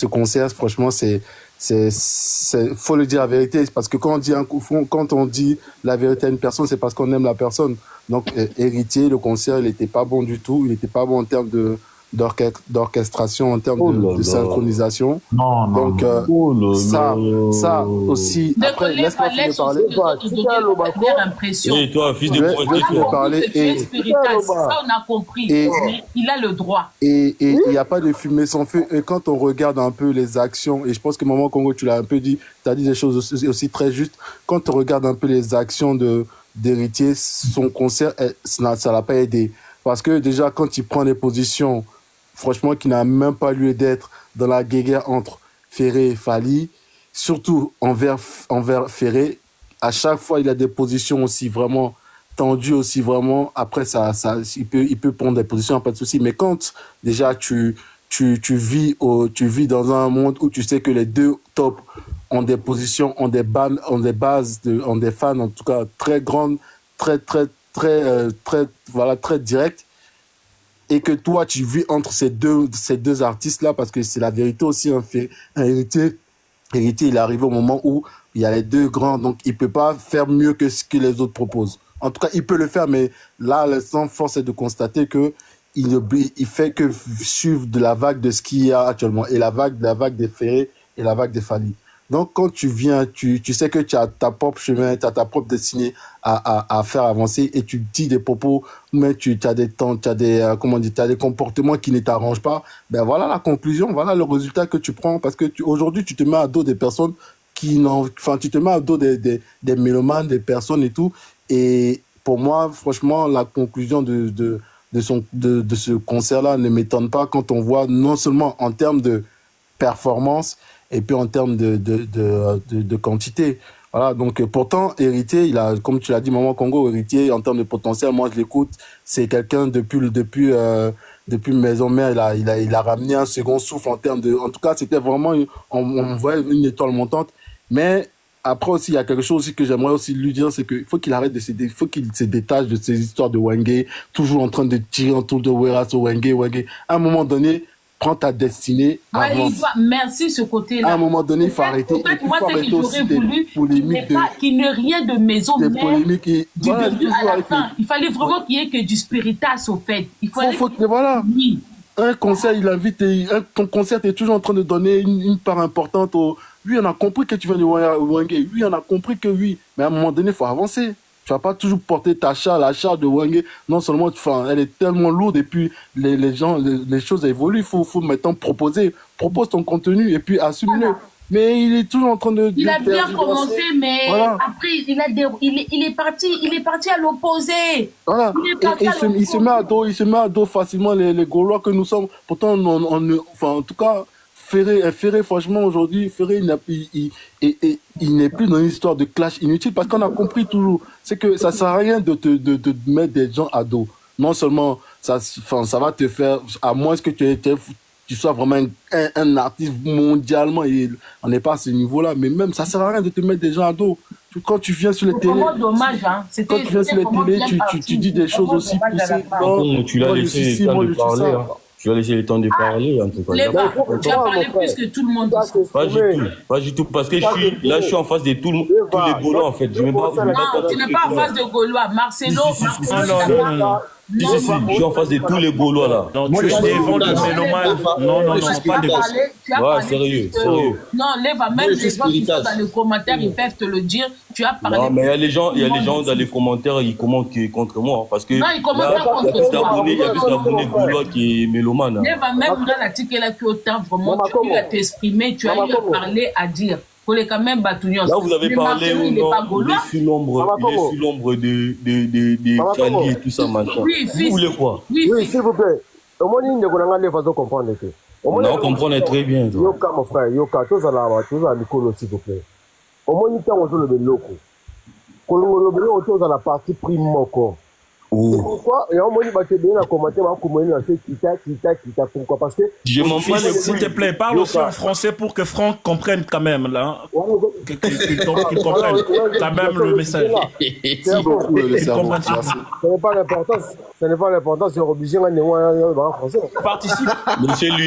concert, franchement, faut le dire la vérité, parce que quand on dit la vérité à une personne, c'est parce qu'on aime la personne. Donc, Héritier, le concert, il n'était pas bon du tout, il n'était pas bon en termes d'orchestration, en termes de synchronisation. Non. Donc, ça aussi. Après, laisse-moi finir parler. Et toi, fils de parler. Ça, on a compris. Mais il a le droit. Et il n'y a pas de fumée sans feu. Et quand on regarde un peu les actions, et je pense que Maman Congo, tu l'as un peu dit, tu as dit des choses aussi très justes. Quand on regarde un peu les actions d'Héritier, son concert, ça l'a pas aidé. Parce que déjà, quand il prend des positions, franchement, qui n'a même pas lieu d'être dans la guéguerre entre Ferré et Fali, surtout envers Ferré, à chaque fois, il a des positions aussi vraiment tendues, aussi vraiment, après, il peut prendre des positions, pas de souci. Mais quand déjà tu tu vis dans un monde où tu sais que les deux tops ont des positions, ont des bases, ont des fans, en tout cas, très grandes, très directes. Et que toi, tu vis entre ces deux artistes-là, parce que c'est la vérité aussi, un héritier, il est arrivé au moment où il y a les deux grands, donc il peut pas faire mieux que ce que les autres proposent. En tout cas, il peut le faire, mais là, l'instant, force est de constater que il fait que suivre de la vague de ce qu'il y a actuellement, et la vague des Ferré et la vague des Fally. Donc, quand tu viens, tu sais que tu as ta propre chemin, tu as ta propre destinée à faire avancer, et tu dis des propos, mais tu as des temps, tu as des comportements qui ne t'arrangent pas. Ben voilà la conclusion, voilà le résultat que tu prends, parce que aujourd'hui, tu te mets à dos des personnes tu te mets à dos des mélomanes, des personnes et tout. Et pour moi, franchement, la conclusion de ce concert-là ne m'étonne pas quand on voit non seulement en termes de performance, et puis en termes de quantité. Voilà, donc pourtant, Héritier, comme tu l'as dit, Maman Congo, Héritier, en termes de potentiel, moi je l'écoute, c'est quelqu'un depuis Maison Mère, il a ramené un second souffle en termes de... En tout cas, c'était vraiment, on voit une étoile montante, mais après aussi, il y a quelque chose aussi que j'aimerais aussi lui dire, c'est qu'il faut qu'il arrête faut qu'il se détache de ces histoires de Wenge, toujours en train de tirer autour de Weraso, Wenge. À un moment donné, prends ta destinée, avance. Merci ce côté-là. À un moment donné, il faut arrêter. En fait, moi, ce que j'aurais voulu, qu'il n'y ait rien de Maison Mère du début à la fin. Il fallait vraiment qu'il n'y ait que du spiritas, au fait. Voilà. Oui. Un concert, il invite, ton concert, tu es toujours en train de donner une part importante au... Lui, on a compris que tu viens de Wenge. Lui, on a compris que oui. Mais à un moment donné, il faut avancer. Tu vas pas toujours porter la charge de Wenge. Non seulement, elle est tellement lourde, et puis les choses évoluent. Il faut maintenant propose ton contenu et puis assume-le. Mais il est toujours en train de... Il a bien commencé, mais après, il est parti à l'opposé. Voilà. Il se met à dos facilement les Gaulois que nous sommes. Pourtant, en tout cas, Ferré, franchement, aujourd'hui, Ferré, il n'est plus dans une histoire de clash inutile, parce qu'on a compris toujours, c'est que ça sert à rien de mettre des gens à dos. Non seulement, ça va te faire, à moins que tu sois vraiment un artiste mondialement, et on n'est pas à ce niveau-là, mais même, ça sert à rien de te mettre des gens à dos. Quand tu viens sur les télés, dommage, hein. Quand tu viens sur les télés, tu dis des choses aussi poussées. Non, tu l'as laissé le temps de parler, hein. Tu vas laisser le temps de parler, en tout cas. Tu as parlé plus que tout le monde. Pas du tout, parce que je suis en face de tous les Gaulois, en fait. Non, tu n'es pas en face de Gaulois. Marcelo. Si, je suis en face de tous les Gaulois, là. Non, tu es devant le mélomane. Non, pas des... Ouais, sérieux. Non, Leva, même les gens qui sont dans les commentaires, ils peuvent te le dire. Tu as parlé. Non, mais il y a les gens dans les commentaires, ils commentent contre moi. Parce que non, ils commentent pas contre toi. Il y a plus d'abonnés Gaulois qui est mélomane. Leva, même dans l'article là, tu as autant vraiment, tu as eu à t'exprimer, tu as eu à parler, à dire. Quand même là, vous avez parlé il est sous l'ombre de Kali et tout ça, machin. Oui, vous voulez quoi? Oui, s'il vous plaît. Au moins, il ne faut pas comprendre. Non, comprendre très bien. Yoka, mon frère, Yoka, tous à l'école, s'il vous plaît. Au moins, il y a le loco. Quand on est dans la partie prime moko. Pourquoi? Et on m'a dit que bien à commenter, on a fait quitta. Pourquoi? Parce que. Je m'en fous. S'il te plaît, parle aussi en français pour que Franck comprenne quand même, là. Qu'il comprenne quand même le message. Ce n'est pas l'importance, c'est obligé en français. Participe.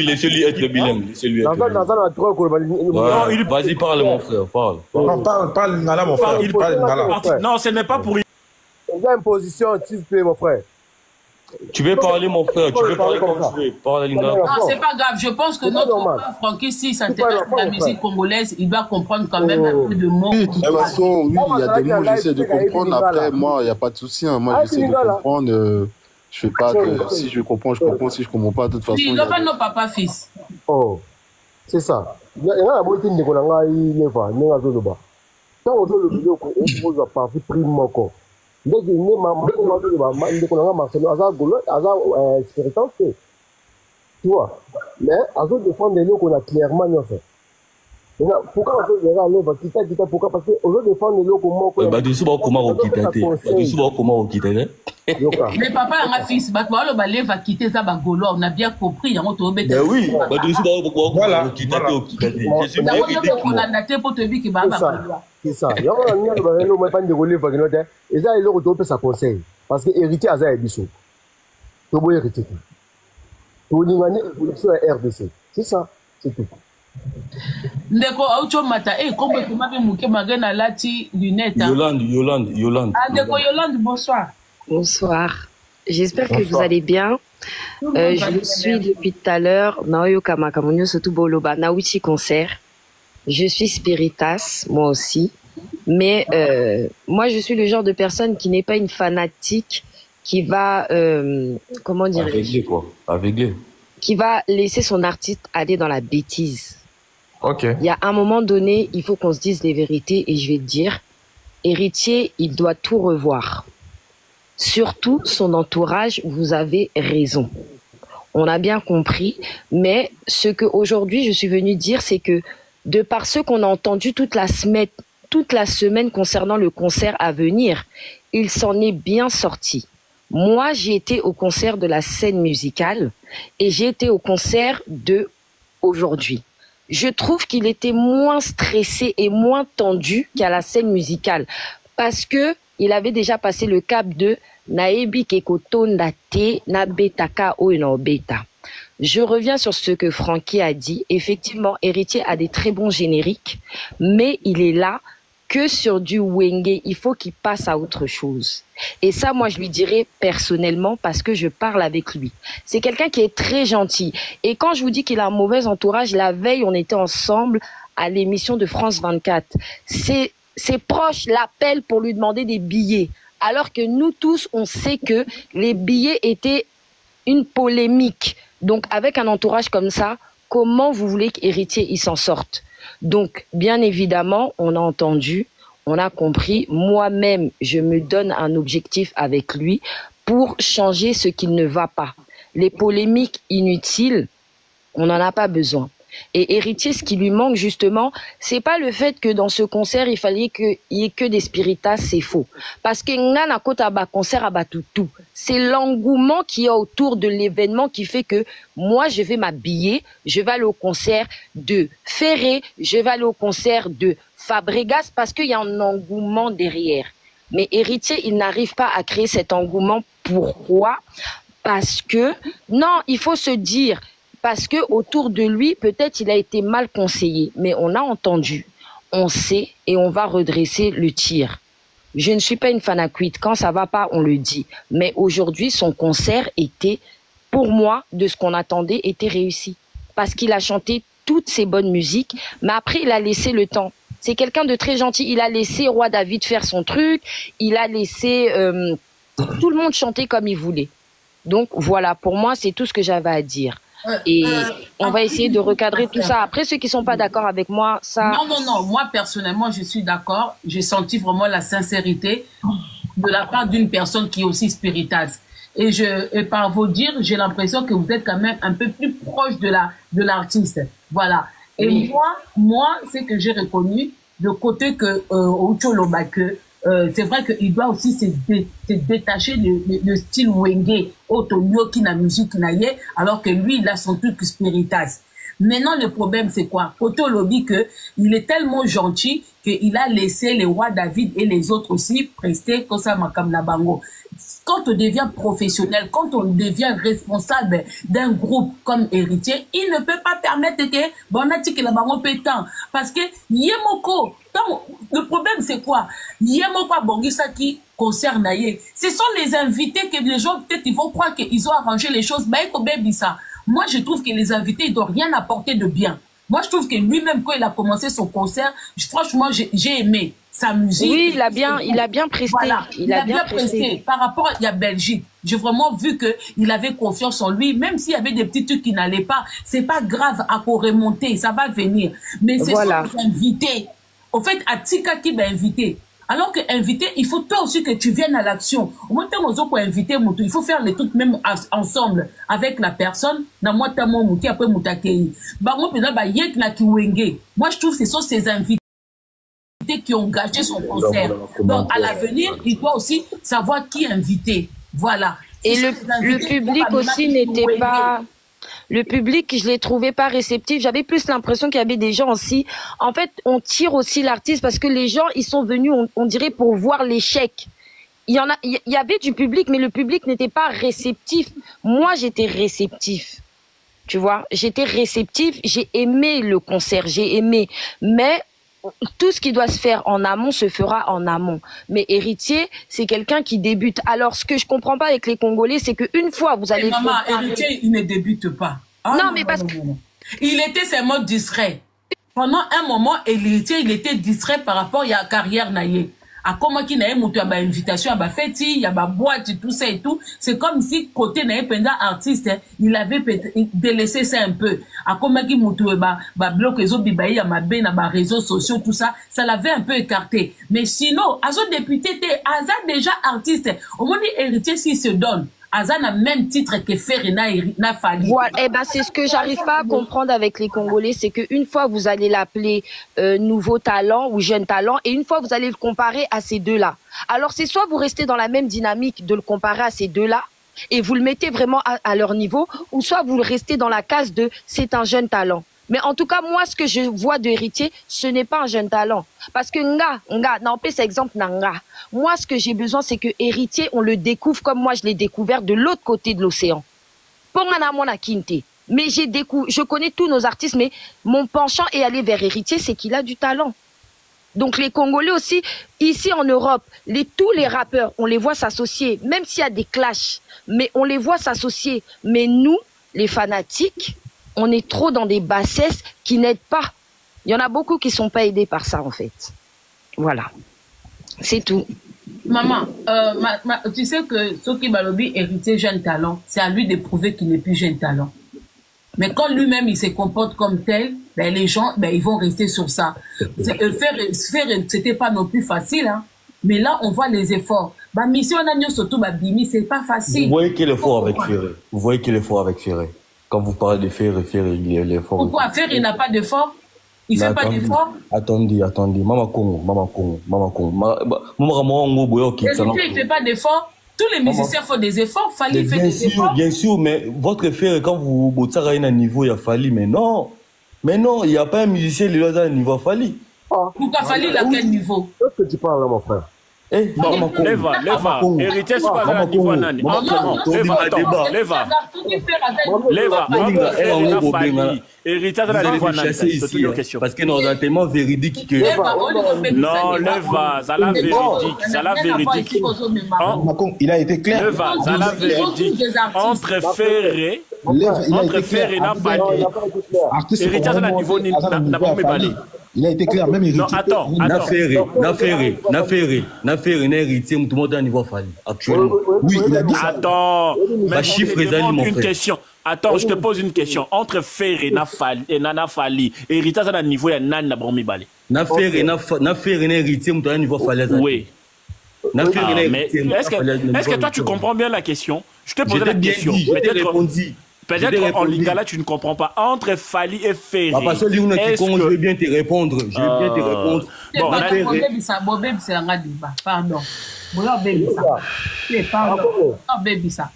Laissez-lui être bilingue. Vas-y, parle, mon frère, parle. Non, parle, Nala, mon frère. Non, ce n'est pas pour... Il y a une position, s'il vous plaît, mon frère. Tu veux parler, mon frère, tu veux parler comme tu veux. Parle, Lina. Non, c'est pas grave. Je pense que notre frère Francky, s'il s'intéresse à la musique congolaise, il doit comprendre quand même un peu de mots. De toute façon, oui, il y a des mots, j'essaie de comprendre. Après, moi, il n'y a pas de souci. Moi, j'essaie de comprendre. Je fais pas que si je comprends, je comprends. Si je comprends pas, de toute façon. Oui, non, pas nos papa, fils. Oh, c'est ça. Il y a un mot qui ne connaît pas. Quand on veut le vidéo, on pose la partie prime encore. Donc, il n'y a pas Marcelo, spiritant fait. Tu vois. Mais, à cause de défendre les lots qu'on a clairement fait. Pourquoi on fait des gens quitter pourquoi? Parce qu'on veut défendre les lots qu'on manque. Bah, tu sais pas comment on quitte. Tu sais pas comment on quitte. Mais papa a un fils, Balé va quitter ça, Gaulois, on a bien compris. Ben oui, voilà. C'est ça. Il y a un de et ça, il a sa conseil. Parce que héritier a ça, il dit tout héritier. Tout le monde est RDC. C'est ça, c'est tout. Ndeko aucho mata comme comment muke magana lati lunette. Yolande. Ah Ndeko Yolande, bonsoir. Bonsoir. J'espère que vous allez bien. Je vous suis depuis tout à l'heure. Naoyo Kamakamunyo surtout Boloba Nawichi concert. Je suis spiritas moi aussi, mais moi je suis le genre de personne qui n'est pas une fanatique qui va comment dire, aveugler, qui va laisser son artiste aller dans la bêtise. Ok. Il y a un moment donné, il faut qu'on se dise les vérités et je vais te dire, Héritier, il doit tout revoir. Surtout son entourage, vous avez raison. On a bien compris, mais ce que aujourd'hui je suis venue dire, c'est que de par ce qu'on a entendu toute la semaine concernant le concert à venir, il s'en est bien sorti. Moi, j'ai été au concert de la scène musicale et j'ai été au concert de aujourd'hui. Je trouve qu'il était moins stressé et moins tendu qu'à la scène musicale parce que il avait déjà passé le cap de Naebi Kekotonda te na betaka o ina beta. Je reviens sur ce que Francky a dit. Effectivement, Héritier a des très bons génériques, mais il est là que sur du Wenge. Il faut qu'il passe à autre chose. Et ça, moi, je lui dirais personnellement parce que je parle avec lui. C'est quelqu'un qui est très gentil. Et quand je vous dis qu'il a un mauvais entourage, la veille, on était ensemble à l'émission de France 24. Ses proches l'appellent pour lui demander des billets. Alors que nous tous, on sait que les billets étaient une polémique. Donc, avec un entourage comme ça, comment vous voulez qu'Héritier il s'en sorte? Donc, bien évidemment, on a entendu, on a compris. Moi-même, je me donne un objectif avec lui pour changer ce qui ne va pas. Les polémiques inutiles, on n'en a pas besoin. Et Héritier, ce qui lui manque justement, c'est pas le fait que dans ce concert, il fallait qu'il y ait que des spiritas, c'est faux. Parce que ngana kota ba concert à Batutu, c'est l'engouement qui est autour de l'événement qui fait que moi, je vais m'habiller, je vais aller au concert de Ferré, je vais aller au concert de Fabregas parce qu'il y a un engouement derrière. Mais Héritier, il n'arrive pas à créer cet engouement. Pourquoi? Parce que, non, il faut se dire, parce que autour de lui, peut-être il a été mal conseillé, mais on a entendu, on sait et on va redresser le tir. Je ne suis pas une fanacuite, quand ça va pas, on le dit. Mais aujourd'hui, son concert était, pour moi, de ce qu'on attendait, était réussi. Parce qu'il a chanté toutes ses bonnes musiques, mais après il a laissé le temps. C'est quelqu'un de très gentil, il a laissé Roi David faire son truc, il a laissé tout le monde chanter comme il voulait. Donc voilà, pour moi, c'est tout ce que j'avais à dire. Et on va essayer de recadrer tout ça. Après, ceux qui sont pas d'accord avec moi, ça... Non. Moi, personnellement, je suis d'accord. J'ai senti vraiment la sincérité de la part d'une personne qui est aussi spiritas. Et par vos dires, j'ai l'impression que vous êtes quand même un peu plus proche de l'artiste. Voilà. Et oui. Moi, c'est que j'ai reconnu de côté que Ocho Lobake, c'est vrai qu'il doit aussi se détacher de style Wenge, Otonyo qui n'a musique naïe, alors que lui, il a son truc spiritas. Maintenant, le problème, c'est quoi? Koto Lobby, il est tellement gentil qu'il a laissé les rois David et les autres aussi prester comme ça, Makam Nabango. Quand on devient professionnel, quand on devient responsable d'un groupe comme Héritier, il ne peut pas permettre que Bonati que la Bango pétant. Parce que Yemoko, le problème c'est quoi? Yemoko Bongisa qui concerne Aye. Ce sont les invités que les gens peut-être ils vont croire qu'ils ont arrangé les choses. Moi je trouve que les invités ils doivent rien apporter de bien. Moi je trouve que lui-même quand il a commencé son concert, franchement j'ai aimé sa musique. Oui, il a bien presté. Voilà, il a bien presté. Par rapport à la Belgique, j'ai vraiment vu que il avait confiance en lui, même s'il y avait des petits trucs qui n'allaient pas, c'est pas grave à remonter, ça va venir. Mais c'est voilà. Sont invités. Au fait, Atika qui va inviter. Alors que inviter, il faut toi aussi que tu viennes à l'action. Au moins, pour inviter, il faut faire les trucs même ensemble avec la personne. Moi, je trouve que ce sont ces invités qui ont gâché son concert. Donc, à l'avenir, il doit aussi savoir qui inviter. Voilà. Et le public aussi n'était pas... Le public, je l'ai trouvé pas réceptif. J'avais plus l'impression qu'il y avait des gens aussi. En fait, on tire aussi l'artiste parce que les gens, ils sont venus, on dirait, pour voir l'échec. Il y avait du public, mais le public n'était pas réceptif. Moi, j'étais réceptif. Tu vois, j'étais réceptif. J'ai aimé le concert, j'ai aimé. Mais tout ce qui doit se faire en amont se fera en amont. Mais Héritier, c'est quelqu'un qui débute. Alors, ce que je comprends pas avec les Congolais, c'est qu'une fois, vous allez... Maman, Héritier, il ne débute pas. Ah, non, mais parce que... Il était seulement distrait. Pendant un moment, Héritier, il était distrait par rapport à la carrière naïe. À comment qu'il n'a pas une invitation à ma fête, il y a ma boîte, tout ça et tout. C'est comme si côté n'a pas artiste, il avait délaissé ça un peu. À comment qu'il m'a bloqué les autres, il y a ma réseaux sociaux, tout ça, ça l'avait un peu écarté. Mais sinon, à son député, Aza déjà artiste. Au moins, Héritier, s'il se donne. Aza n'a même titre que Ferina Fali. Voilà, eh ben c'est ce que j'arrive pas à comprendre avec les Congolais, c'est qu'une fois vous allez l'appeler nouveau talent ou jeune talent, et une fois vous allez le comparer à ces deux-là. Alors c'est soit vous restez dans la même dynamique de le comparer à ces deux-là, et vous le mettez vraiment à leur niveau, ou soit vous le restez dans la case de c'est un jeune talent. Mais en tout cas, moi, ce que je vois de Héritier, ce n'est pas un jeune talent. Parce que Nga, n'empêche exemple Nga. Moi, ce que j'ai besoin, c'est que Héritier, on le découvre comme moi, je l'ai découvert de l'autre côté de l'océan. Pongana mona kinte. Mais je connais tous nos artistes, mais mon penchant est aller vers Héritier, c'est qu'il a du talent. Donc les Congolais aussi, ici en Europe, tous les rappeurs, on les voit s'associer, même s'il y a des clashs, mais on les voit s'associer. Mais nous, les fanatiques, on est trop dans des bassesses qui n'aident pas. Il y en a beaucoup qui ne sont pas aidés par ça, en fait. Voilà. C'est tout. Maman, tu sais que Soki Balobi héritier jeune talent, c'est à lui de prouver qu'il n'est plus jeune talent. Mais quand lui-même, il se comporte comme tel, ben, les gens, ben, ils vont rester sur ça. Faire, c'était pas non plus facile, hein. Mais là, on voit les efforts. Bah, mission Nagno surtout, bah, Bimi, c'est pas facile. Vous voyez qu'il est fort avec Ferré. Vous voyez qu'il est fort avec Ferré. Quand vous parlez de Ferré, il est fort. Pourquoi Ferré, il n'a pas d'effort? Il fait pas d'effort? Attendez. Maman Congo. Il fait pas d'effort. Tous les musiciens font des efforts. Fali fait des efforts. Bien sûr, mais votre Ferré, quand vous bottez à un niveau, il y a Fali, mais non. Mais non, il n'y a pas un musicien qui a un niveau à Fali. Pourquoi Fali, il a quel niveau? Qu'est-ce que tu parles là, mon frère? Non, Leva, héritier, c'est pas un niveau nani. Leva, héritier, c'est un niveau nani. C'est toute une question. Parce que nous avons tellement véridique que... Non, Leva, ça l'a véridique. Il a été clair. Leva, ça l'a véridique. Entre Ferré et Nafali. Héritier, c'est un niveau nani. Il a été clair, même héritier. Non, attends. N'affaire, héritier, tout le monde a un niveau Fali. Actuellement. Oui, il a dit ça. Attends. Ma chiffre est mon frère. Question. Attends, je te pose une question. Entre Ferré et Nana Fali, héritier, c'est un niveau, il y a Nana Bromi Bali. N'affaire, héritier, tout le monde a un niveau Fali. Oui. Est-ce que toi, tu comprends bien la question? Je te pose la question. Peut-être en Lingala, tu ne comprends pas. Entre Fali et Ferré. Parce que je vais bien te répondre. Pardon. Ça,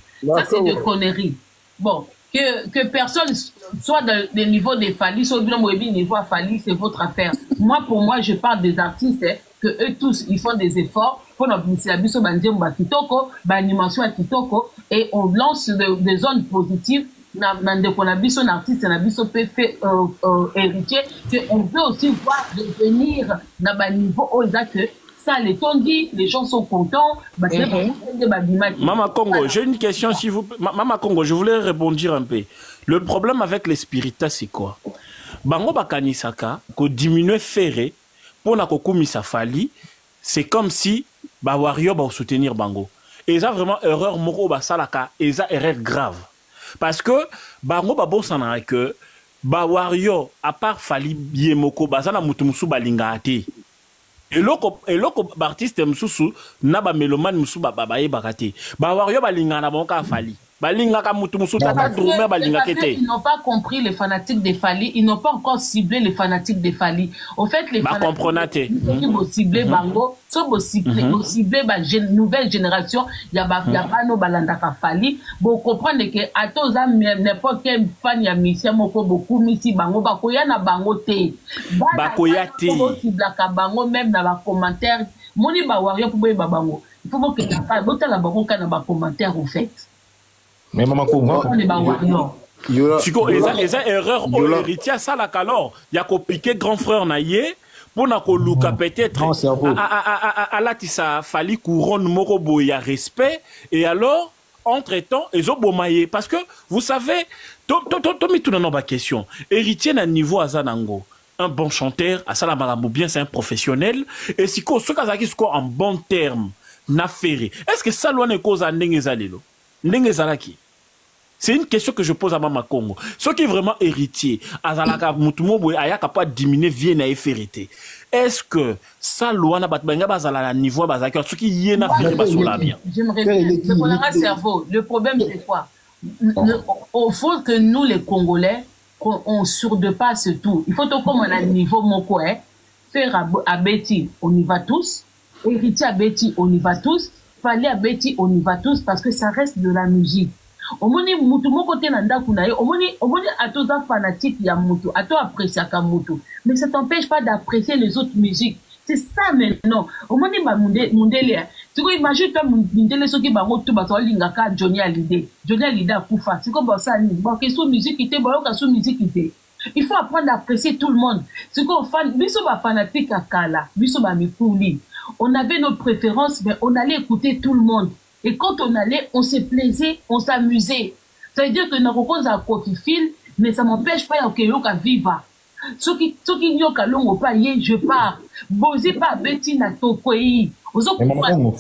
c'est de conneries. Bon, que personne soit dans le niveau des Fali, soit dans le niveau à Fali, c'est votre affaire. Pour moi, je parle des artistes, que eux tous, ils font des efforts pour notre animation à Kitoko, et on lance des zones positives. On a vu son artiste, on a vu son héritier, on veut aussi voir devenir dans le niveau où ça, les gens sont contents. Maman Congo, j'ai une question, s'il vous plaît. Maman Congo, je voulais rebondir un peu. Le problème avec les spiritas, c'est quoi? Bango Bakanisaka, qu'on diminue Ferré, pour na kokumisa Fali, c'est comme si Wario va soutenir Bango. Et ça, vraiment, erreur moro basalaka, et ça, erreur grave. Parce que Bango Babo s'en que Wario, à part Fali Yemoko, Bazana Mutumusu Balingate. Et l'autre artiste Msusu, Naba Meloman Musu Babaye Bakate. Wario Balingana Bonka Fali. balingaka mutu musuta ta drummer balinga kete. Ils n'ont pas compris les fanatiques des Fali, ils n'ont pas encore ciblé les fanatiques des Fali. Au fait, les fanatiques qui vont cibler Bango, sont ciblés la nouvelle génération, il y a pas no balandaka Fali. Bon comprendre que à tous n'importe quel fan ya mission moko beaucoup misi Bango bakoya na Bango te. Bakoya te. Ciblaka Bango même dans les commentaires, moni ba warrior pour ba Bango. Il faut que tu pas botta la Bango kana ba commentaire au fait. Mais maman Congo, Siko, les erreurs au héritier, ça la calor. Il y a qu'au piquer grand frère naïe, pour n'a qu'au louka peut-être. À la tissa, fali couronne morobo, il y a respect. Et alors, entre-temps, ils ont bomaillé. Parce que, vous savez, Tommy tout dans ma question. Héritier n'a niveau à Zanango. Un bon chanteur, à Salamabou bien, c'est un professionnel. Et si ce kazaki score en bon terme, n'a ferré. Est-ce que ça loin est cause à Ndengezalelo? Ndengezalaki? C'est une question que je pose à Mama Congo. Ce qui est vraiment héritier, Azalaka Mutumo Ayaka pas diminuer vient à efférité. Est-ce que ça loi n'a pas de niveau bazaka ce qui y est n'a pas sur la bien. J'aimerais le problème cerveau. Le problème c'est quoi? Il faut que nous les Congolais on surpasse tout. Il faut que comme on a niveau moko faire à Betty, on y va tous. Héritier à Betty, on y va tous. Fallait à Betty, on y va tous parce que ça reste de la musique. Omoni mutu moko te nanda kunaye omoni atoza fanatique ya mutu ato apprécier ka mutu mais ça t'empêche pas d'apprécier les autres musiques. C'est ça maintenant. Omoni ba mundele tu ko imagine toi mundele soki ba motu ba to lingaka Johnny Hallyday akufa c'est comme ça ni ba question musique ité ba ka sous musique ité. Il faut apprendre à apprécier tout le monde. C'est qu'on fan biso ba fanatique akala biso ba mikuli. On avait nos préférences mais on allait écouter tout le monde. Et quand on allait, on se plaisait, on s'amusait. Ça veut dire que nous avons un profil, mais ça m'empêche pas que l'on vive. Ce qui n'y a pas l'on pas je pars. Bosé pas Betty na tokoyi.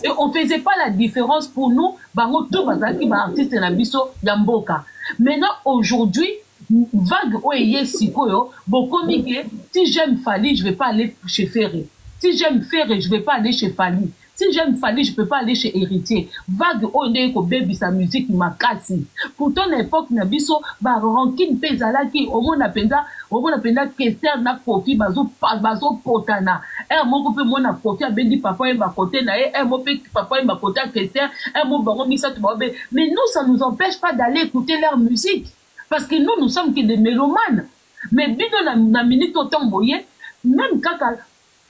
Et on faisait pas la différence pour nous. Bango tout bazaki ba artiste na biso yamboka. Maintenant aujourd'hui, vague oye sikoyo, bokomi que si j'aime Fali, je vais pas aller chez Ferré. Si j'aime Ferré, je vais pas aller chez Fali. Si j'aime Fali, je peux pas aller chez Héritier. Vague onde ko baby sa musique m'a cassé. Pourtant l'époque na biso ba ranking pezala ki omona penda Kester na Kofi bazo potana. Moko pe mona Kofi abendi papa et ba côté na mo pe papa et ba côté Kester, mo bango misa to ba. Mais nous ça nous empêche pas d'aller écouter leur musique parce que nous sommes que des mélomanes. Mais bido na minute autant boyer même kaka.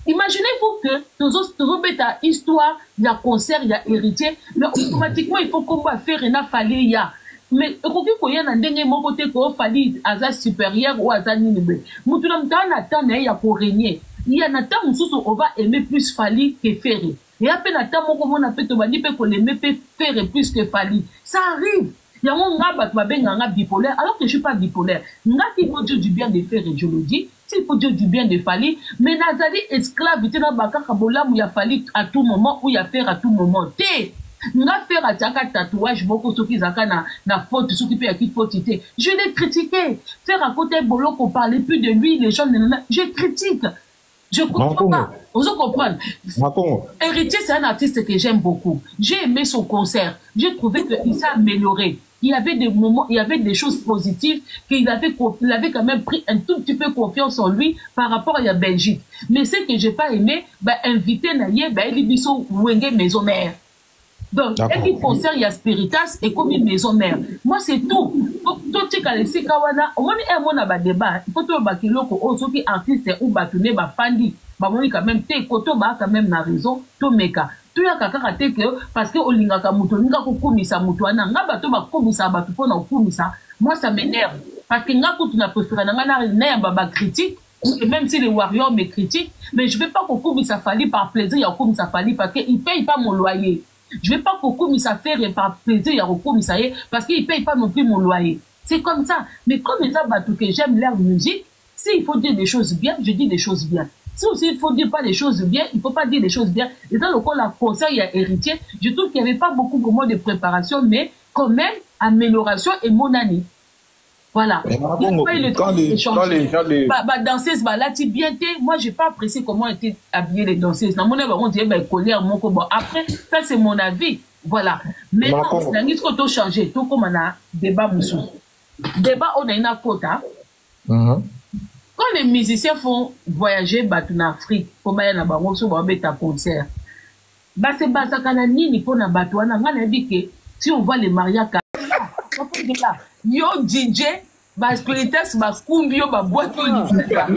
Imaginez-vous que tous bêta histoire, il y a concert, il y a héritier, mais automatiquement il faut qu'on va faire un Fali ya. Mais quand il y a un dernier mot côté qu'on Fali Aza supérieur ou Aza ninibe. Moutounam tan attend il y a pour régner. Il y a un temps où on va aimer plus Fali que Ferré. Et à peine à temps où on a fait to bani pe qu'on aime Ferré plus que Fali. Ça arrive. Il y a un gars qui est bipolaire alors que je suis pas bipolaire. Nga qui faut dire du bien de Ferré, je le dis. Il faut dire du bien de Fali, mais Nazali esclave, il y a Bakabola où il y a Fali à tout moment, où il y a faire à tout moment. Nous avons fait à Tchaka tatouage, beaucoup ceux qui na faute, ceux qui paient qui faute. Je l'ai critiqué. Faire à côté Bolo qu'on parlait plus de lui, les gens, je critique. Je comprends pas. Vous comprenez? Héritier, c'est un artiste que j'aime beaucoup. J'ai aimé son concert. J'ai trouvé qu'il s'est amélioré. Il y avait des moments, il y avait des choses positives, qu'il avait quand même pris un tout petit peu confiance en lui par rapport à la Belgique. Mais ce que j'ai pas aimé, inviter Naye, il dit son Wenge maison mère. Donc, et concert, il y a Spiritas et comme une maison mère. Moi, c'est tout. Tout ce qu'il laissé Kawana, au moins, il y a un débat. Il faut que ceux qui artistes ou batourné, fandi, quand même, koto, quand même, na raison, tout meka. Tout ya kaka te que parce que olingaka muto ninga ko komisa muto ana nga bato ba komisa bato pona komisa moi ça m'énerve parce que nga ko tu na préféré na baba critique et même si les warriors me critiquent mais je vais pas ko komisa Fali par plaisir ya komisa Fali parce que il paye pas mon loyer. Je vais pas ko komisa faire par plaisir ya komisa parce qu'il paye pas non plus mon loyer. C'est comme ça. Mais comme les bato que j'aime leur musique, s'il faut dire des choses bien, je dis des choses bien. Si aussi il faut dire pas des choses bien, il faut pas dire des choses bien. Et dans le cas la concert, il y a héritier, je trouve qu'il n'y avait pas beaucoup vraiment de préparation, mais quand même, amélioration et mon année. Voilà. Quand les gens danseuses, là, tu bien moi, j'ai pas apprécié comment étaient habillées les danseuses. Dans mon avis, on dirait, colère, mon combat. Après, ça, c'est mon avis. Voilà. Maintenant, c'est ce qu'on a changé. Tout comme on a débat moussou. Débat, on a une quota. Quand les musiciens font voyager en Afrique, comme il y a un concert, c'est basakana nini pour na batouana. On a dit que si on voit les mariages, yo DJ, ba spirites, ba kumbio, ba boîte yo lipeka.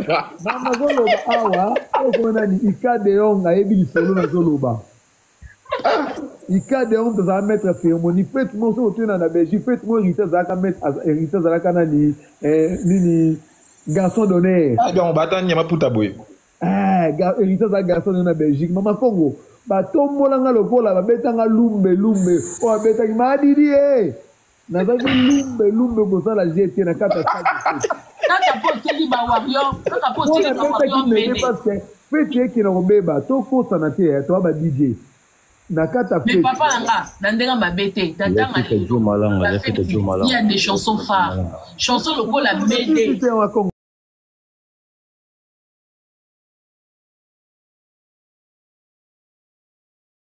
Mama zoloba awa, okona ni ikade yonga ebi lisolo na zoloba. Ikade yonga za mettre cérémonie, fête mo so tuna na Belgique, fête mo hérité za ka mettre hérité za ka na ni nini garçon d'honneur. Ah bien on bata nyama puta boy. Hérité za garçon d'honneur na Belgique. Mama Congo, ba tombola nga lokola ba betanga lumbe o betaki madidi nazaki lumbe bosala jete na kata fete ekina kobeba tokosana te toa ba DJ na kata fete. Mais papa nanga na ndenga mabete tatanga il y a des chansons phares, chansons lokola mede.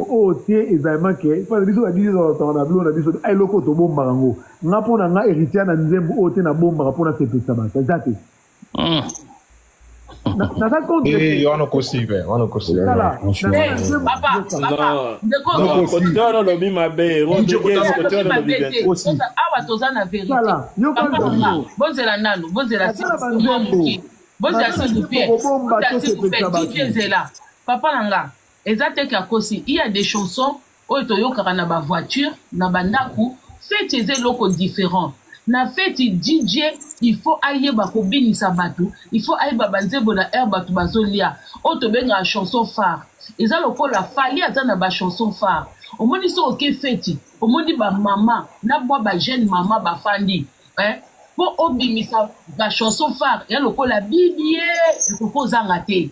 Oh tie ezalement que parce que biso badisi na bilo na biso ay loko to bomba ngo nga pona nga héritier na nzembo o te na bomba pona sepesa ba zate na ça compte on kosi papa no lo mi mabe awa toza na vérité bonzela nanu bonzela bonzela papa nanga. Exactement qu'il y a des chansons où il y a na voiture, na bandaku, fait des locaux différents. Na fait DJ, il faut ailler ba kobini sabatu, il faut ailler ba banzebo na air batu bazolia. O to benga chanson phare. Eza loko la fali aza na ba chanson phare. Au moni so ok feti, au moni ba maman, na bois ba jeune maman ba fandi, pour obimisa ba chanson phare, ya loko la bibie, il faut zangate.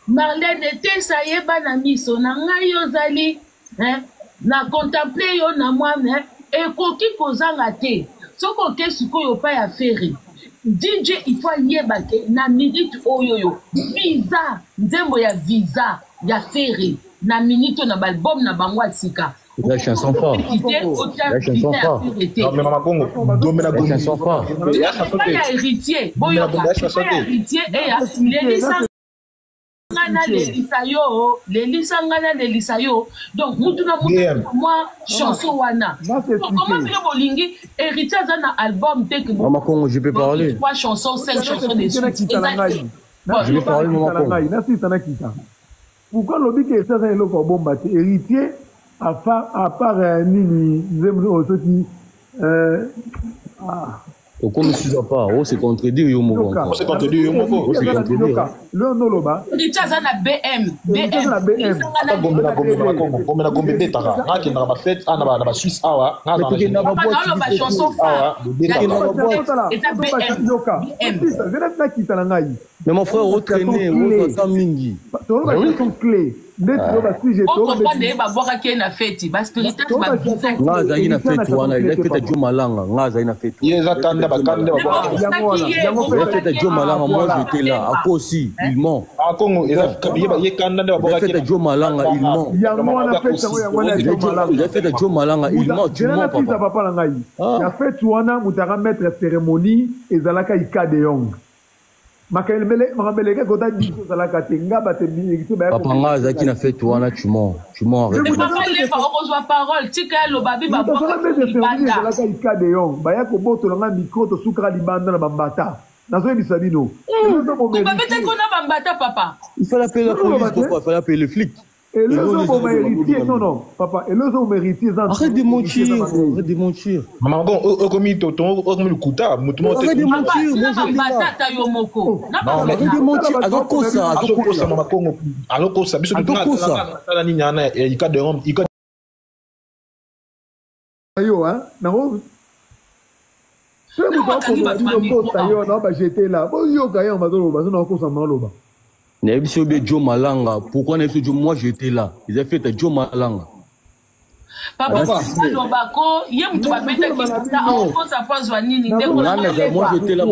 Marlène te sayeba na miso na ngai ozali na contemple yo na moi ekoki kozanga te soko ke sikoyo pa ya feri DJ il faut yeba ke na minute oyoyo visa nzembo ya visa ya feri na minute na album na bango atsika la chanson fort la chanson fort mais maman Congo domena la chanson fort ya héritier boyo ya héritier et ya lelisa yo donc mutuna moi chanson wana comment bien bolingi héritier za na album te que Maman Congo je peux parler 3 chansons 5 chansons de suite je peux parler Maman Congo pourquoi lobi que ça c'est le bomba héritier à part nini nzembo aussi Comme si ça pas, c'est contredire yo moko. C'est contredire yo moko. C'est contredire. Le noloba. Héritier za na BM. Gombe betara. Ngaki na ba fête na ba Suisse awa. Na ba chanson phare. Mais mon frère retraîné, on entend mingi. Sont clés. Ngaza ina fête wana, il a fait Joe Malanga, Ngaza ina fête. Yeza kanda bakanda il a fait Joe Malanga, moi j'étais là, à Kosi, il ment. À Congo, il a fait Joe Malanga, il ment. Il a fait Joe Malanga, il ment, tu mens papa. Il a fait wana mutara mettre cérémonie et zalaka ika de yong. Papa Ngaza qui n'a fait toi là tu mens mais papa il est pas reçoit parole tika lo babi ba il faut l'appeler la police pourquoi il faut l'appeler le flic. Et le jour où héritier, non, papa, et le jour où héritier, arrête de mentir, arrête de mentir. Maman, on commis le couteau, arrête de mentir, moi je dis arrête de mentir, alors quoi ça, alors quoi ça, ayo hein, non. Joe Malanga, pourquoi moi j'étais là? Ils ont fait Joe Malanga. Papa, moi j'étais là.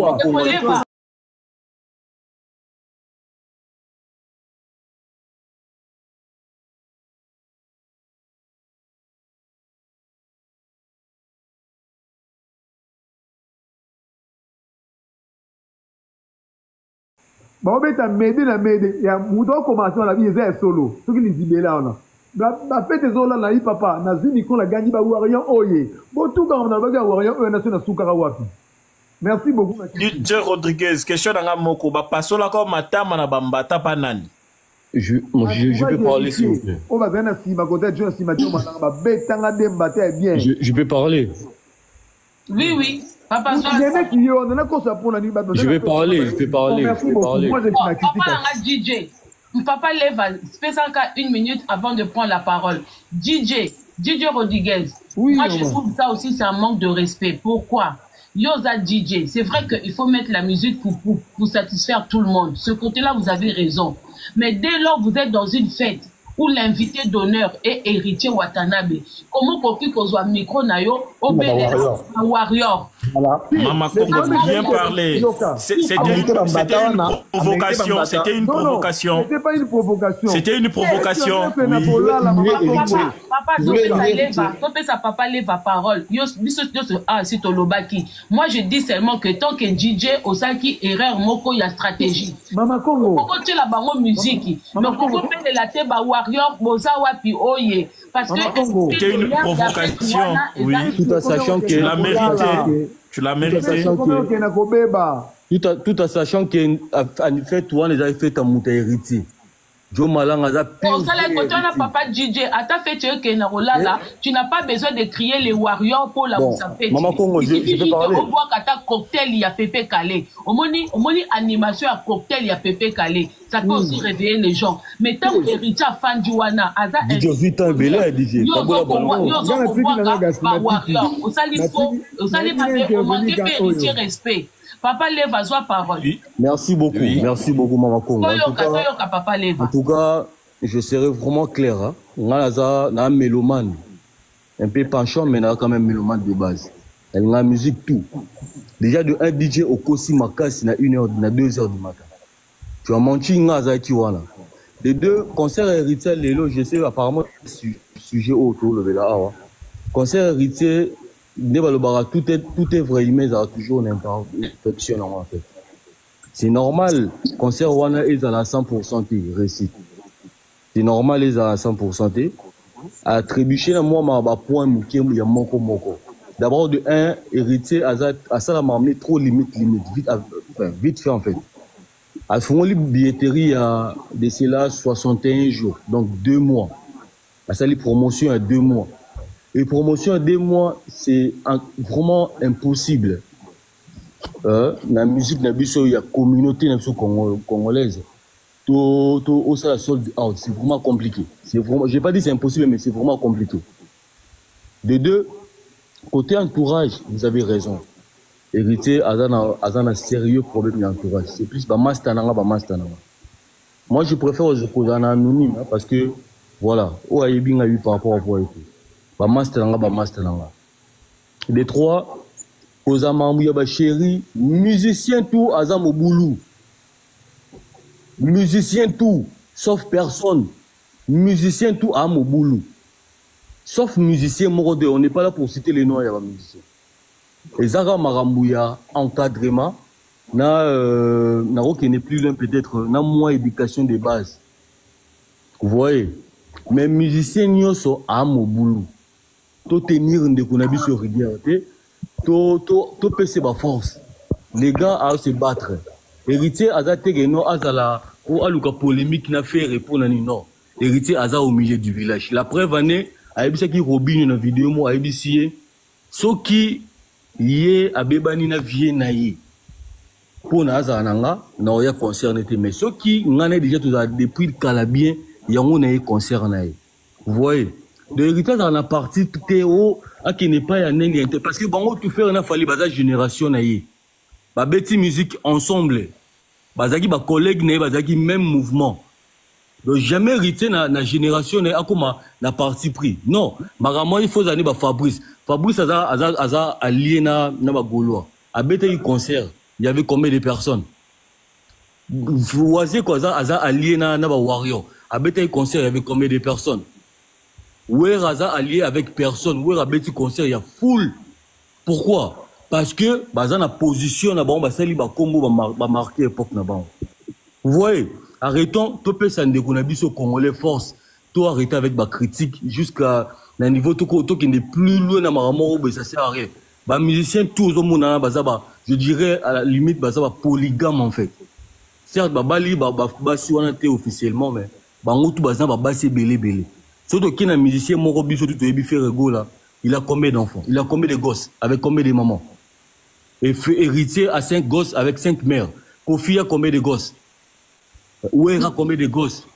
baobeta mede na mede ya moto okomasa na bi eza ya solo soki lizibela wana bafete ezola na ye papa nazwi mikolo agangi bawarian oye botukaka na baki ya warian oyo naso nasukaka wapi. Merci beaucoup. DJ Rodriguez, question dans moko ba pasola ko matama na bambata pa nani. Je peux parler s'il vous plaît. On va venir si ma côté John si ma John ba betanga dembata bien. Je peux parler. Oui. Papa je vais parler. Papa DJ. Papa lève, fais ça une minute avant de prendre la parole. DJ Rodriguez. Oui, moi, je trouve ça aussi, c'est un manque de respect. Pourquoi? Yosa DJ, c'est vrai qu'il faut mettre la musique pour satisfaire tout le monde. Ce côté-là, vous avez raison. Mais dès lors vous êtes dans une fête où l'invité d'honneur est héritier Watanabe, comment qu'on soit micro nayo au warrior. Maman Congo, bien parlé. C'était une provocation. C'était une provocation. C'était pas une provocation. C'était une provocation. Papa, papa lève la parole. Moi, je dis seulement que tant que DJ Osaki erreur moko ya stratégie. Maman Congo. Pourquoi tu la bango musique? Mais pourquoi faire la teba warrior boza wapi oye? Parce que c'était une provocation. Oui. Tout en sachant que tu l'as mérité. Tu l'as mérité. Tout en sachant qu'en fait, toi, les avez fait en mouta héritier. Joe Malanga a pire. Papa DJ, à ta fête, tu n'as pas besoin de crier les warriors pour la fête. Maman Congo, je peux parler. On voit qu'à ta cocktail, il y a Pépé Calais. Au moins, animation à cocktail, il y a Pépé Calais. Ça peut aussi réveiller les gens. Mais tant que héritier fan du Wana, DJ 8 ans, belé, DJ. Respect. Papa lève à soi parole. Merci beaucoup. Oui. Merci beaucoup, Maman Congo. En tout cas, je serai vraiment clair. Hein. On a un mélomane. Un peu penchant, mais on a quand même un mélomane de base. Elle a la musique tout. Déjà de un DJ au Kosi Makasi, na 1h, na 2h du matin. Tu as menti, les deux concerts héritiers, je sais apparemment, sujet autour, le Vela. Concert héritier, tout est vrai, mais ça a toujours une imperfection en fait. C'est normal, concert Wana est à la 100% récit. C'est normal, ils à 100%. À trébucher, moi, ma point, il y a moko. D'abord, de un, héritier, à ça, m'a amené trop limite, vite fait en fait. À ce moment-là, billetterie, de cela 61 jours, donc 2 mois. À ça, les promotions à 2 mois. Et promotion à 2 mois, c'est vraiment impossible. La musique, il y a communauté congolaise. Tout ça, c'est vraiment compliqué. Je n'ai pas dit c'est impossible, mais c'est vraiment compliqué. De deux, côté entourage, vous avez raison. Héritier, a un sérieux problème d'entourage. C'est plus Bamastananga. Moi, je préfère aux anonymes, parce que, voilà, où a eu par rapport à vous et tout. Bamastelanga. Les trois, Ozamambouya chéri, musicien tout, Azam Oboulou. Musicien tout, sauf personne. Musicien tout, Am Oboulou. Sauf musicien Morode, on n'est pas là pour citer les noms, il y a musicien. Et Zara Marambouya, encadrement, qui n'est plus l'un peut-être, n'a moins éducation de base. Vous voyez? Mais musicien Nyoso, Am Oboulou. To tenir de konabi sur rivière, to pèse ma force. Les gars à se battre. Héritier Aza Tegeno Azala, ou Aluka polémique n'a fait répondre non. Héritier Aza au milieu du village. La preuve année, Aïbisa qui Robin dans vidéo, moi Aïbisi, ce qui yé Abebani na vie naïe. Pour Naza Nanga, n'a rien concerné, mais ce qui n'en est déjà tout depuis le Calabien, il y a un concert naïe. Vous voyez? De l'héritage dans la partie théo qui n'est pas un n'engagé parce que bon tout faire on a fallu basa génération naïe ba beti musique ensemble bazaki ba collègue naïe bazaki même mouvement donc jamais hérité na génération naïe comme na parti pris non magamoi il faut aller ba Fabrice aza allié na ba Gaulois a beti concert il y avait combien de personnes vous voyez quoi aza allié na ba Warrior a beti concert il y avait combien de personnes. Oué Raza allié avec personne, Oué Rabeti concert, il y a foule. Pourquoi? Parce que, dans la position, on a sali ba combo ba marqué époque na ba. Vous voyez, arrêtons, tout peut s'en déconner au Congolais force, tout arrêter avec ma critique jusqu'à un niveau tout qui n'est plus loin dans ma mort, ça sert à rien. Bah, musicien, tous au monde, je dirais à la limite, polygame en fait. Certes, Bali, si on était officiellement, mais c'est belé. Surtout qu'il y a un musicien, mon hobby, surtout là, il a combien d'enfants? Il a combien de gosses? Avec combien de mamans? Et héritier à 5 gosses avec 5 mères. Kofi a combien de gosses? Ouera combien de gosses?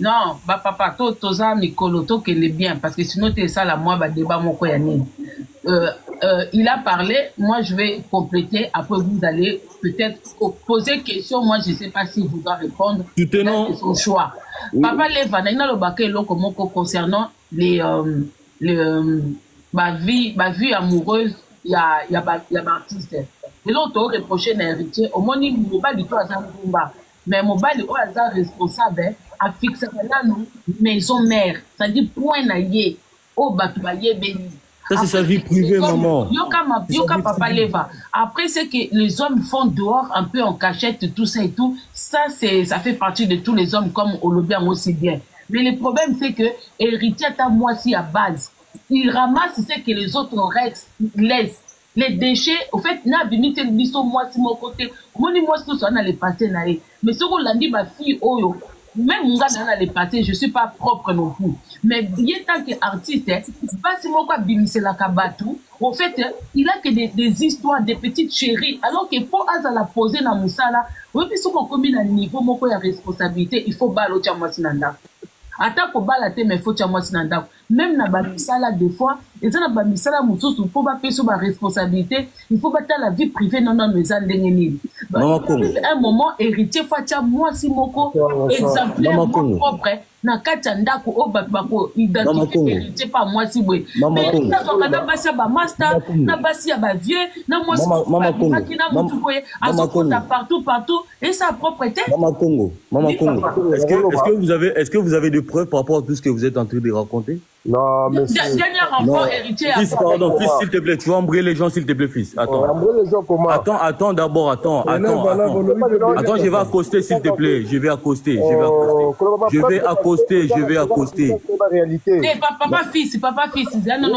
Non, papa, toza mikolo to kende bien parce que sinon t'es ça la moi ba débat mon ko yani. Il a parlé, moi je vais compléter, après vous allez peut-être poser question, moi je ne sais pas si vous doit répondre. C'est son choix. Oui. Papa Leva, na lo baké lo comment concernant les ma vie amoureuse, il y a artiste. Et l'autre reproché na héritier, au moins il mobile du tout à Zambumba. Mais mobile au hasard responsable a fixé là nous maison mère, c'est-à-dire point na yé au batuaye béni. Ça, c'est sa vie privée, maman. Yoka papa Leva. Après, c'est que les hommes font dehors, un peu en cachette, tout ça et tout. Ça fait partie de tous les hommes, comme Olobian aussi bien. Mais le problème, c'est que héritier à moi si à base. Il ramasse ce que les autres laissent. Les déchets, au fait, n'a bimité le biso, moi si mon côté. Moi, tout ça, on a les passé, naïe. Mais ce qu'on l'a dit, ma fille, oh, même mon gars dans les pâtés, je ne suis pas propre non plus. Mais bien tant qu'artiste, pas si mon gars bimissé la kabatou, au fait, il a que des histoires, des petites chéries. Alors que pour la poser dans Moussala, oui, puis si on commune à niveau, mon gars a responsabilité, il faut baloter à moi sinanda. Attends qu'on balate, mais il faut à moi sinanda. Même dans Bamisala, des fois, et ça, dans Bamisala, il faut pas payer sur ma responsabilité, il faut battre la vie privée, non, mais ça, un moment, héritier, faut moi, si moko, exemplaire, mon propre, na katanda ko obako identifié héritier pas moi si bwe mais na kokana basi ba master na basi ba vieux na moi si makina mutu boye azokota partout et sa propreté. Maman Congo, est-ce que vous avez des preuves par rapport à tout ce que vous êtes en train de raconter? Non, mais dernier enfant héritier. Fils, pardon, fils, s'il te plaît, tu vas embrayer les gens, s'il te plaît, fils. Attends. Embrayer les gens comment? Attends, d'abord, attends, je vais accoster, s'il te plaît. Je vais accoster. Papa, fils, non,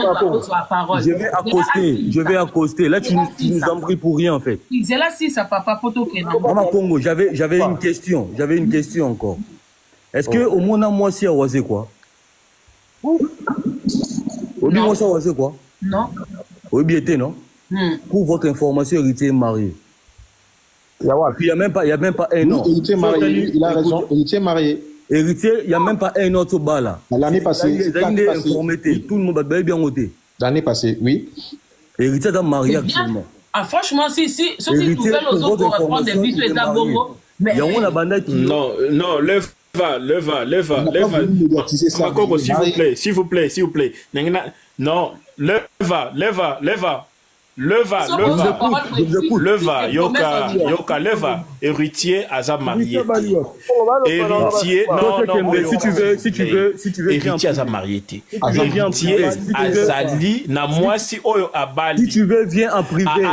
parole. Je vais accoster. Là, tu nous embrouilles pour rien, en fait. C'est là, si, ça, papa, poto, Maman Congo, j'avais une question. J'avais une question encore. Est-ce que, au moins, moi, si, à Oisé, quoi? Obi moi ça c'est quoi? Non. Obi était non? Pour votre information, héritier est marié. Puis il n'y a même pas un an. Héritier marié, il a raison, héritier marié. Héritier, il n'y a même pas un an au bas là. L'année passée. Tout le monde va bien voter. L'année passée, oui. Héritier est marié actuellement. Ah franchement, si, ceux qui pouvaient les autres pour reprendre des bisous et d'abongo. Il y a une bande qui... Non, lève. S'il vous plaît. Non, leva, yoka, héritier, Aza marié. Héritier, si tu veux, héritier, Aza marié. Héritier, Azali, na moi si oyo abali. Si tu veux, viens en privé.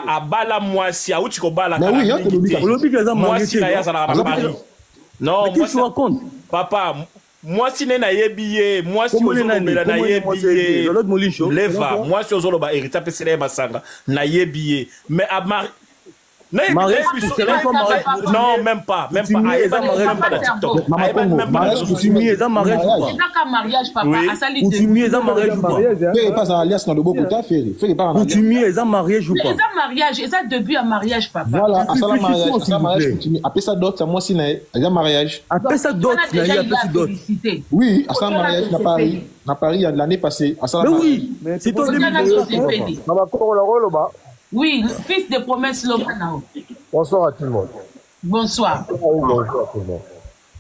Abala moi si, a outi ko bala. Mais oui, moi si na yaza na Paris. Non, moi tu racontes. Papa, moi si na yebiye, moi si ozoloba na yebiye. Leva, moi si ozoloba héritier pesele basanga na yebiye. Mais à Marie non, même pas. Même pas dans TikTok. Mariage, papa. Coutumier, ça mariage ou pas? Fais pas un alliance dans le beau côté, fais pas un coutumier, ça mariage ou pas? Ça mariage, et ça début à mariage, papa. Voilà, à ça mariage coutumier. Après ça dot, ça moi si na mariage. Après ça dot, oui, à ça mariage na Paris l'année passée. À ça oui, c'est toi oui, fils de promesse Lomanao. Bonsoir à tout le monde. Bonsoir. Bonsoir à tout le monde.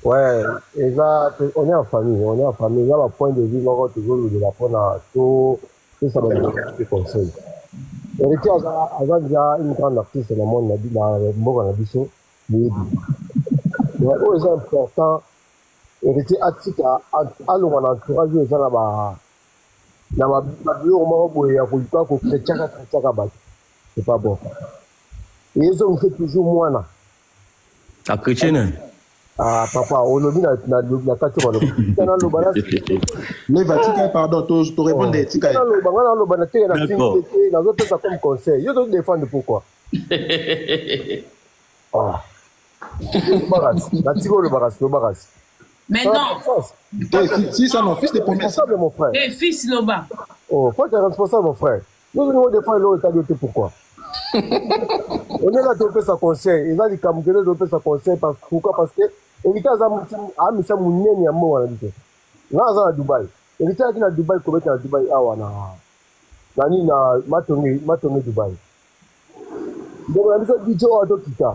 Ouais, et là, on est en famille. Il y a un point de vue, on va toujours de la prendre à tout ça va nous conseiller. Héritier a déjà une grande artiste dans le monde, dans le monde, mais c'est important. Héritier a dit qu'à l'entourage, il y a na mabiloko moko boye ya koluka kokretchaka bato c'est pas bon et ezo on fait toujours mwana a chrétien ah papa olobi na kati baloba na loba na mais vatika pardon to répondre tika na loba na teke na finité na zote ça comme conseil yo to défendre pourquoi ah le baras. Maintenant, si ça mon fils est responsable, mon frère. Et fils Loba. Oh, faut être responsable, mon frère. Nous devons défendre l'autre état pourquoi? On est là de faire sa conseil. Il va dire qu'il de faire sa conseil. Pourquoi? Parce que Erika a mis ça mounien à moi. Là, à Dubaï. Erika qui est à Dubaï, comment est à Dubaï? Ah, voilà. Nani na matonge Dubaï. Donc, on a mis ça vidéo à Dokita.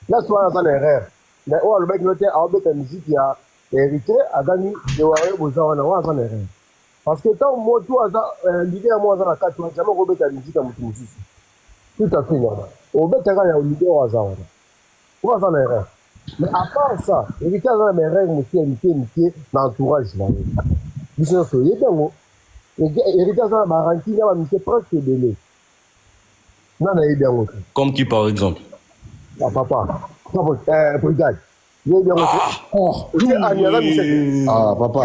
Là, soit dans l'erreur. Mais on a le mec qui a une musique qui a hérité, a gagné de Warrior Bozan, on a un erreur. Parce que tant que moi, l'idée à moi, dans la carte, tu n'as jamais remis ta musique à mon musique. Tout à fait normal. Au bet, tu as une idée au hasard. On a un erreur. Mais à part ça, hérité à une erreur, hérité dans l'entourage. Business, il y a bien. Hérité à une garantie, il y a une presque délai. Non, il y a bien. Comme qui, par exemple? Ah, papa. Brigade. Ah, papa.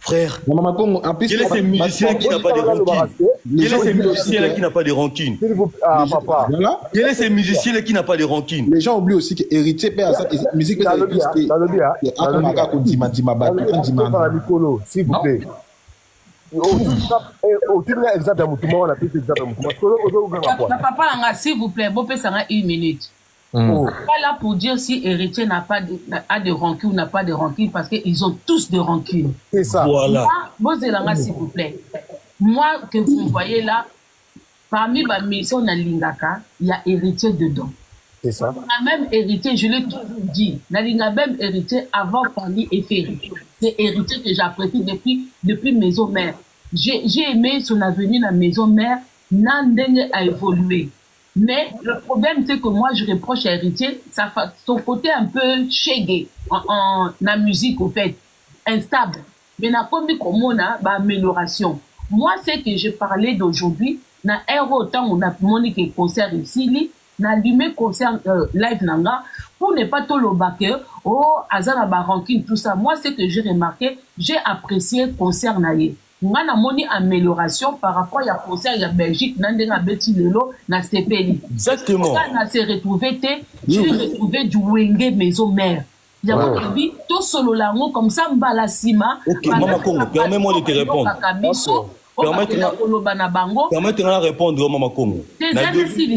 Frère. Quel est ce musicien qui n'a pas de rancune? Quel est ce musicien qui n'a pas de rancune? Ah, papa. Quel est ce musicien qui n'a pas de rancune? Les gens oublient aussi que héritier perd ça. Musique s'il vous plaît. Papa, s'il vous plaît, vous pouvez une minute. Pas là pour dire si héritier a de rancune ou n'a pas de rancune, parce qu'ils ont tous de rancune. C'est ça. Voilà. Moi, s'il vous plaît. Moi, que vous voyez là, parmi ma mission dans Lingaka, il y a héritier dedans. C'est ça. On a même hérité, je l'ai toujours dit, on a même hérité avant Fanny et Ferry. C'est héritier que j'apprécie depuis Maison Mère. J'ai aimé son avenue dans Maison Mère, Nandeng a évolué. Mais le problème, c'est que moi, je reproche à héritier son côté un peu chégué en la musique, au fait, instable. Mais n'a pas mis comme on a amélioration. Moi, c'est que je parlais d'aujourd'hui, dans un autant on a monique concert ici, na allumé concert live nanga pour ne pas tout le backer oh azana ba ranking tout ça. Moi c'est que j'ai remarqué, j'ai apprécié concert naie ngana moni amélioration par rapport à concert ya Belgique nandena beti lelo na CPL. Exactement. Na s'est retrouvé j'ai retrouvé du Wenge Maison Mère. J'avais dit tout solo lango comme ça mbala sima. OK, maman Congo, permets-moi de te répondre. Permettez-moi de répondre, Maman Congo. C'est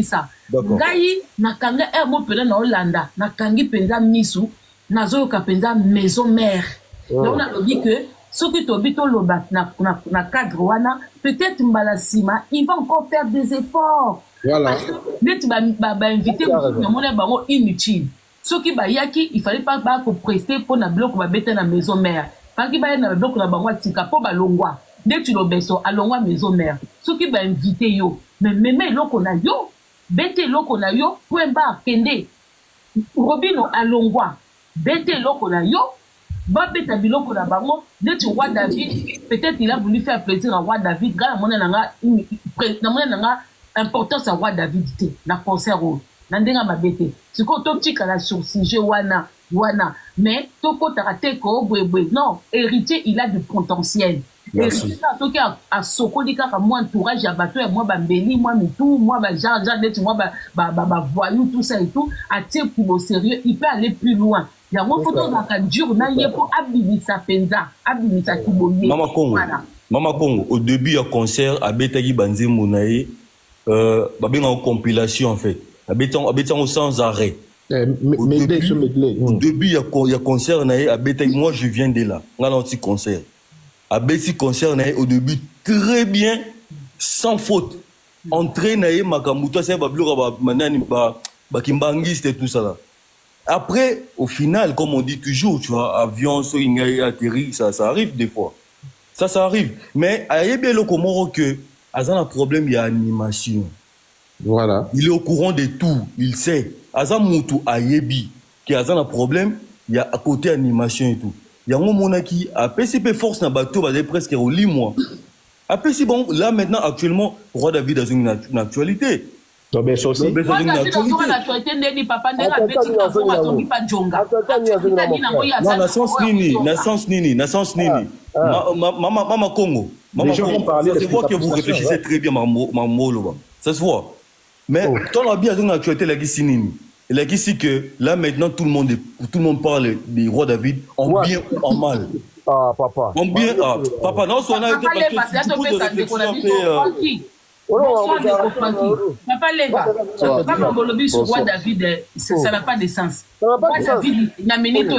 ça. Ngai nakanga mo pela na Hollanda nakangi penza misu nazoyoka penza Maison Mère. Donc on a dit que ceux qui t'habitent au loba na cadre wana peut-être mbalasima il va encore faire des efforts. Voilà. Mais tu vas inviter mon bango inutile. Ceux qui bayaki il fallait pas ko prester pour na bloc ba beta na Maison Mère. Pas qui ba na bloc na bango tika po ba longwa. Dès tu l'obeso alongwa Maison Mère. Ceux qui ba inviter yo mais même loko na yo bete loko na yo point barre kende Robino alongwa bete loko na yo ba beta biloko na bango dès tu roi David peut-être il a voulu faire plaisir à roi David gars mona nanga importance à roi David té na concert o na ndenga mabete siko to tika la sur sujet wana mais to ko tarate ko bwe non héritier il a du potentiel. Merci. Et qui a sokoli kaka moi entourage à bateau et moi bambeli moi mitou moi ba genre moi ba voyou tout ça et tout à tirer pour au sérieux il peut aller plus loin. Il y a une photo dans la dur na yepo abibisa penza abibisa kiboye. Maman Congo au début du concert à Betagi Banzemo nae babenga en compilation en fait. À Betang sans arrêt. Au début il y a concert nae à Betagi moi je viens de là. On a un petit concert. À Bessi concert au début très bien sans faute entrée naé makamuto c'est bablo manani ba kimbangiste et tout ça là. Après au final comme on dit toujours tu vois avion so inga atterri ça arrive des fois ça arrive mais ayebie le komoro que azan a problème il y a animation voilà il est au courant de tout il sait azan mutu ayebi qui azan a problème il y a à côté animation et tout. Il y a un moment qui a PCP force dans bateau, bah presque au lit moi. Après c'est bon, là maintenant actuellement, Roi David dans une actualité. Non mais ça aussi. Roi David dans une actualité n'est papa n'est la petite enfant à ton pas jonga. Non, naissance nini. Maman Congo. Maman Congo. Ça se voit que vous réfléchissez très bien, Mamolo. Ça se voit. Mais ton habit a une actualité là qui nini. Et là qui que là maintenant tout le monde parle des rois David en bien ou en mal. Ah papa. En bien, papa non, on a été parce que beaucoup de réflexion Papa Leva, papa Bolobi sur roi David, ça n'a pas de sens. Roi David, il a mené tout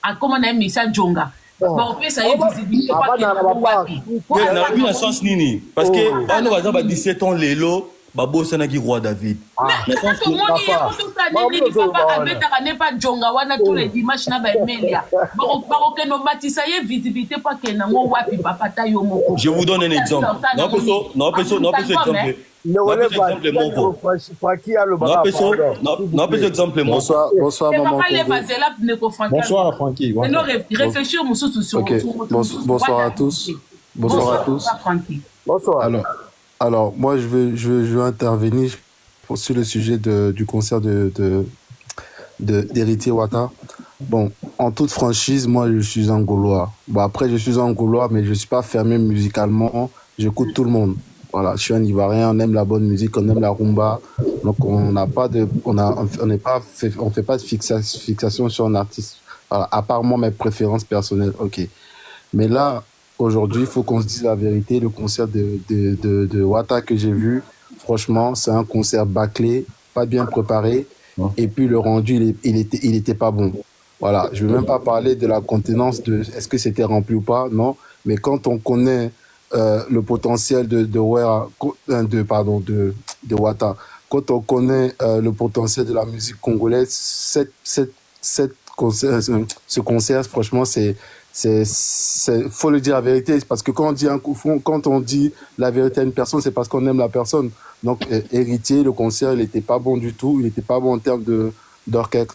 à comment on a mis ça Djonga. Bon, ça y est, visibilité pas que n'a plus un sens nini parce que on va dire 17 ans lélo. Babo Sanagi roi David. Mais tout le monde y est, papa Abetaka n'est pas Djonga, wana tous les dimanches na ba Emelia. Baroque no matisa y visibilité pas que na mo wapi papa tayo moko. Je vous donne un exemple. Non, exemple. Bonsoir, maman. Bonsoir, Francky. Réfléchir sur bonsoir à tous. Bonsoir. Alors, moi, je veux intervenir sur le sujet du concert d'Héritier Wata. Bon, en toute franchise, moi, je suis un Gaulois. Bon, après, je suis un Gaulois, mais je ne suis pas fermé musicalement. J'écoute tout le monde. Voilà, je suis un Ivoirien, on aime la bonne musique, on aime la rumba. Donc, on fait pas de fixation sur un artiste. Voilà, à part moi, mes préférences personnelles, ok. Mais là, aujourd'hui, il faut qu'on se dise la vérité. Le concert de Wata que j'ai vu, franchement, c'est un concert bâclé, pas bien préparé. Et puis le rendu, il était pas bon. Voilà, je veux même pas parler de la contenance, de est-ce que c'était rempli ou pas, non. Mais quand on connaît le potentiel de Wata, quand on connaît le potentiel de la musique congolaise, ce concert, franchement, faut le dire la vérité, parce que quand on dit la vérité à une personne, c'est parce qu'on aime la personne. Donc, Héritier, le concert, il n'était pas bon du tout. Il n'était pas bon en termes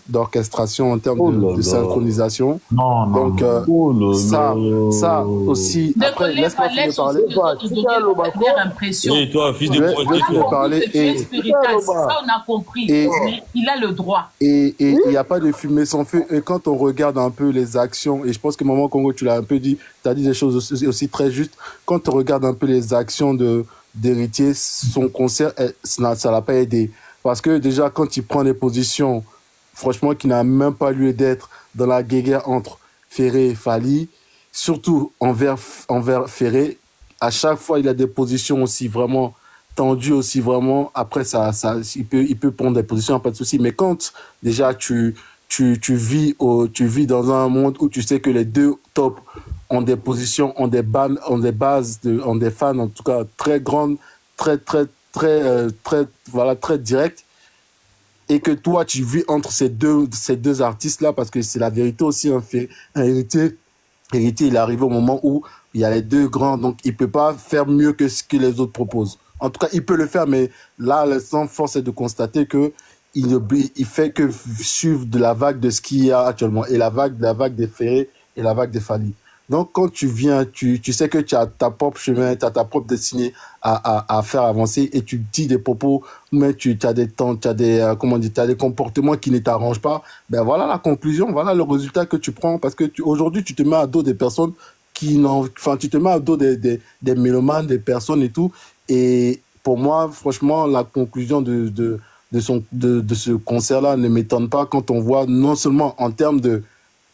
d'orchestration, en termes de synchronisation. Donc, ça aussi. Après, laisse-moi finir parler. Et toi, fils de ça, on a compris. Mais il a le droit. Et il n'y a pas de fumée sans feu. Et quand on regarde un peu les actions, et je pense que Maman Congo, tu l'as un peu dit, tu as dit des choses aussi très justes. Quand on regarde un peu les actions d'Héritier, son concert, ça l'a pas aidé. Parce que déjà, quand il prend des positions, franchement, qui n'a même pas lieu d'être dans la guéguerre entre Ferré et Fally, surtout envers Ferré, à chaque fois, il a des positions aussi vraiment tendues, aussi vraiment. Après, il peut prendre des positions, pas de souci. Mais quand déjà tu vis dans un monde où tu sais que les deux tops ont des positions, ont des bases, ont des fans en tout cas très grandes, très directes, et que toi tu vis entre ces deux artistes là, parce que c'est la vérité aussi, un Héritier, il est arrivé au moment où il y a les deux grands, donc il peut pas faire mieux que ce que les autres proposent. En tout cas, il peut le faire, mais là, l'instant, force est de constater que il fait que suivre de la vague de ce qu'il y a actuellement, et la vague des Ferré et la vague des Fally. Donc, quand tu viens, tu sais que tu as ta propre chemin, tu as ta propre destinée à faire avancer, et tu dis des propos, mais tu as des comportements qui ne t'arrangent pas. Ben voilà la conclusion, voilà le résultat que tu prends, parce que aujourd'hui, tu te mets à dos des personnes tu te mets à dos des mélomanes, des personnes et tout. Et pour moi, franchement, la conclusion de ce concert-là ne m'étonne pas quand on voit non seulement en termes de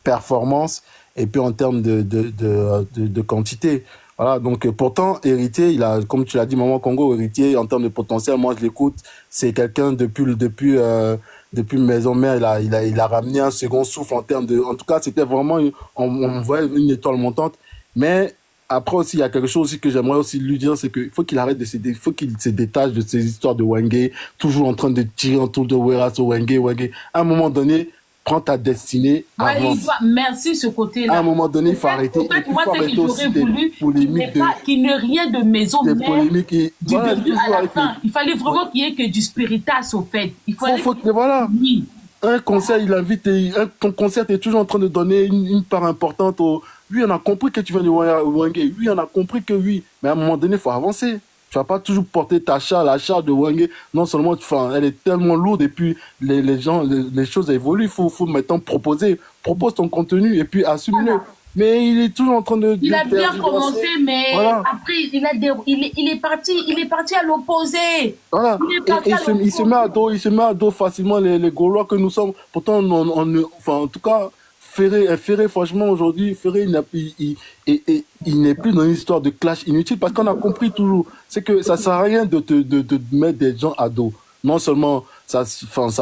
performance, et puis en termes de quantité. Voilà, donc pourtant, Héritier, il a, comme tu l'as dit, Maman Congo, Héritier, en termes de potentiel, moi je l'écoute, c'est quelqu'un depuis Maison Mère, il a ramené un second souffle en tout cas, c'était vraiment, on voyait une étoile montante. Mais après aussi, il y a quelque chose aussi que j'aimerais aussi lui dire, c'est qu'il faut qu'il arrête faut qu'il se détache de ces histoires de Wenge, toujours en train de tirer autour de Weras, Wenge. À un moment donné, prends ta destinée. Merci ce côté-là. À un moment donné, il faut arrêter. En fait, moi, c'est que j'aurais voulu qu'il n'y ait rien de maison mère du début à la fin. Il fallait vraiment qu'il y ait que du spiritas au fait. Il fallait voilà. Oui. un concert, il invite, ton concert, tu es toujours en train de donner une part importante au... Lui, on a compris que tu viens de Wangé. Lui, on a compris que oui. Mais à un moment donné, il faut avancer. Tu vas pas toujours porter la charge de Wangé. Non seulement, elle est tellement lourde et puis les choses évoluent. Il faut maintenant proposer. Propose ton contenu et puis assume-le. Mais il est toujours en train de... Il a bien commencé, mais voilà. Après, il est parti à l'opposé. Voilà. Il se met à dos facilement les Gaulois que nous sommes. Pourtant, en tout cas, Ferré, franchement, aujourd'hui, Ferré, il n'est plus dans une histoire de clash inutile parce qu'on a compris toujours. C'est que ça ne sert à rien de mettre des gens à dos. Non seulement, ça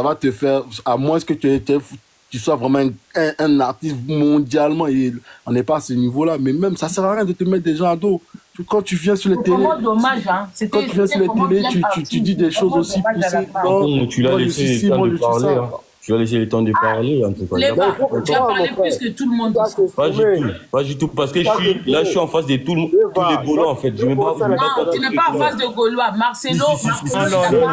va te faire, à moins que tu sois vraiment un artiste mondialement, et on n'est pas à ce niveau-là, mais même ça sert à rien de te mettre des gens à dos. Quand tu viens sur les télés, dommage, hein. Quand tu viens sur les télés, tu dis des choses aussi poussées. Non, tu l'as laissé le temps de parler. Tu as laissé le temps de parler, en tout cas. Tu as parlé plus que tout le monde. Pas du tout, parce que je suis en face de tous les Gaulois, en fait. Non, tu n'es pas en face de Gaulois. Marcelo,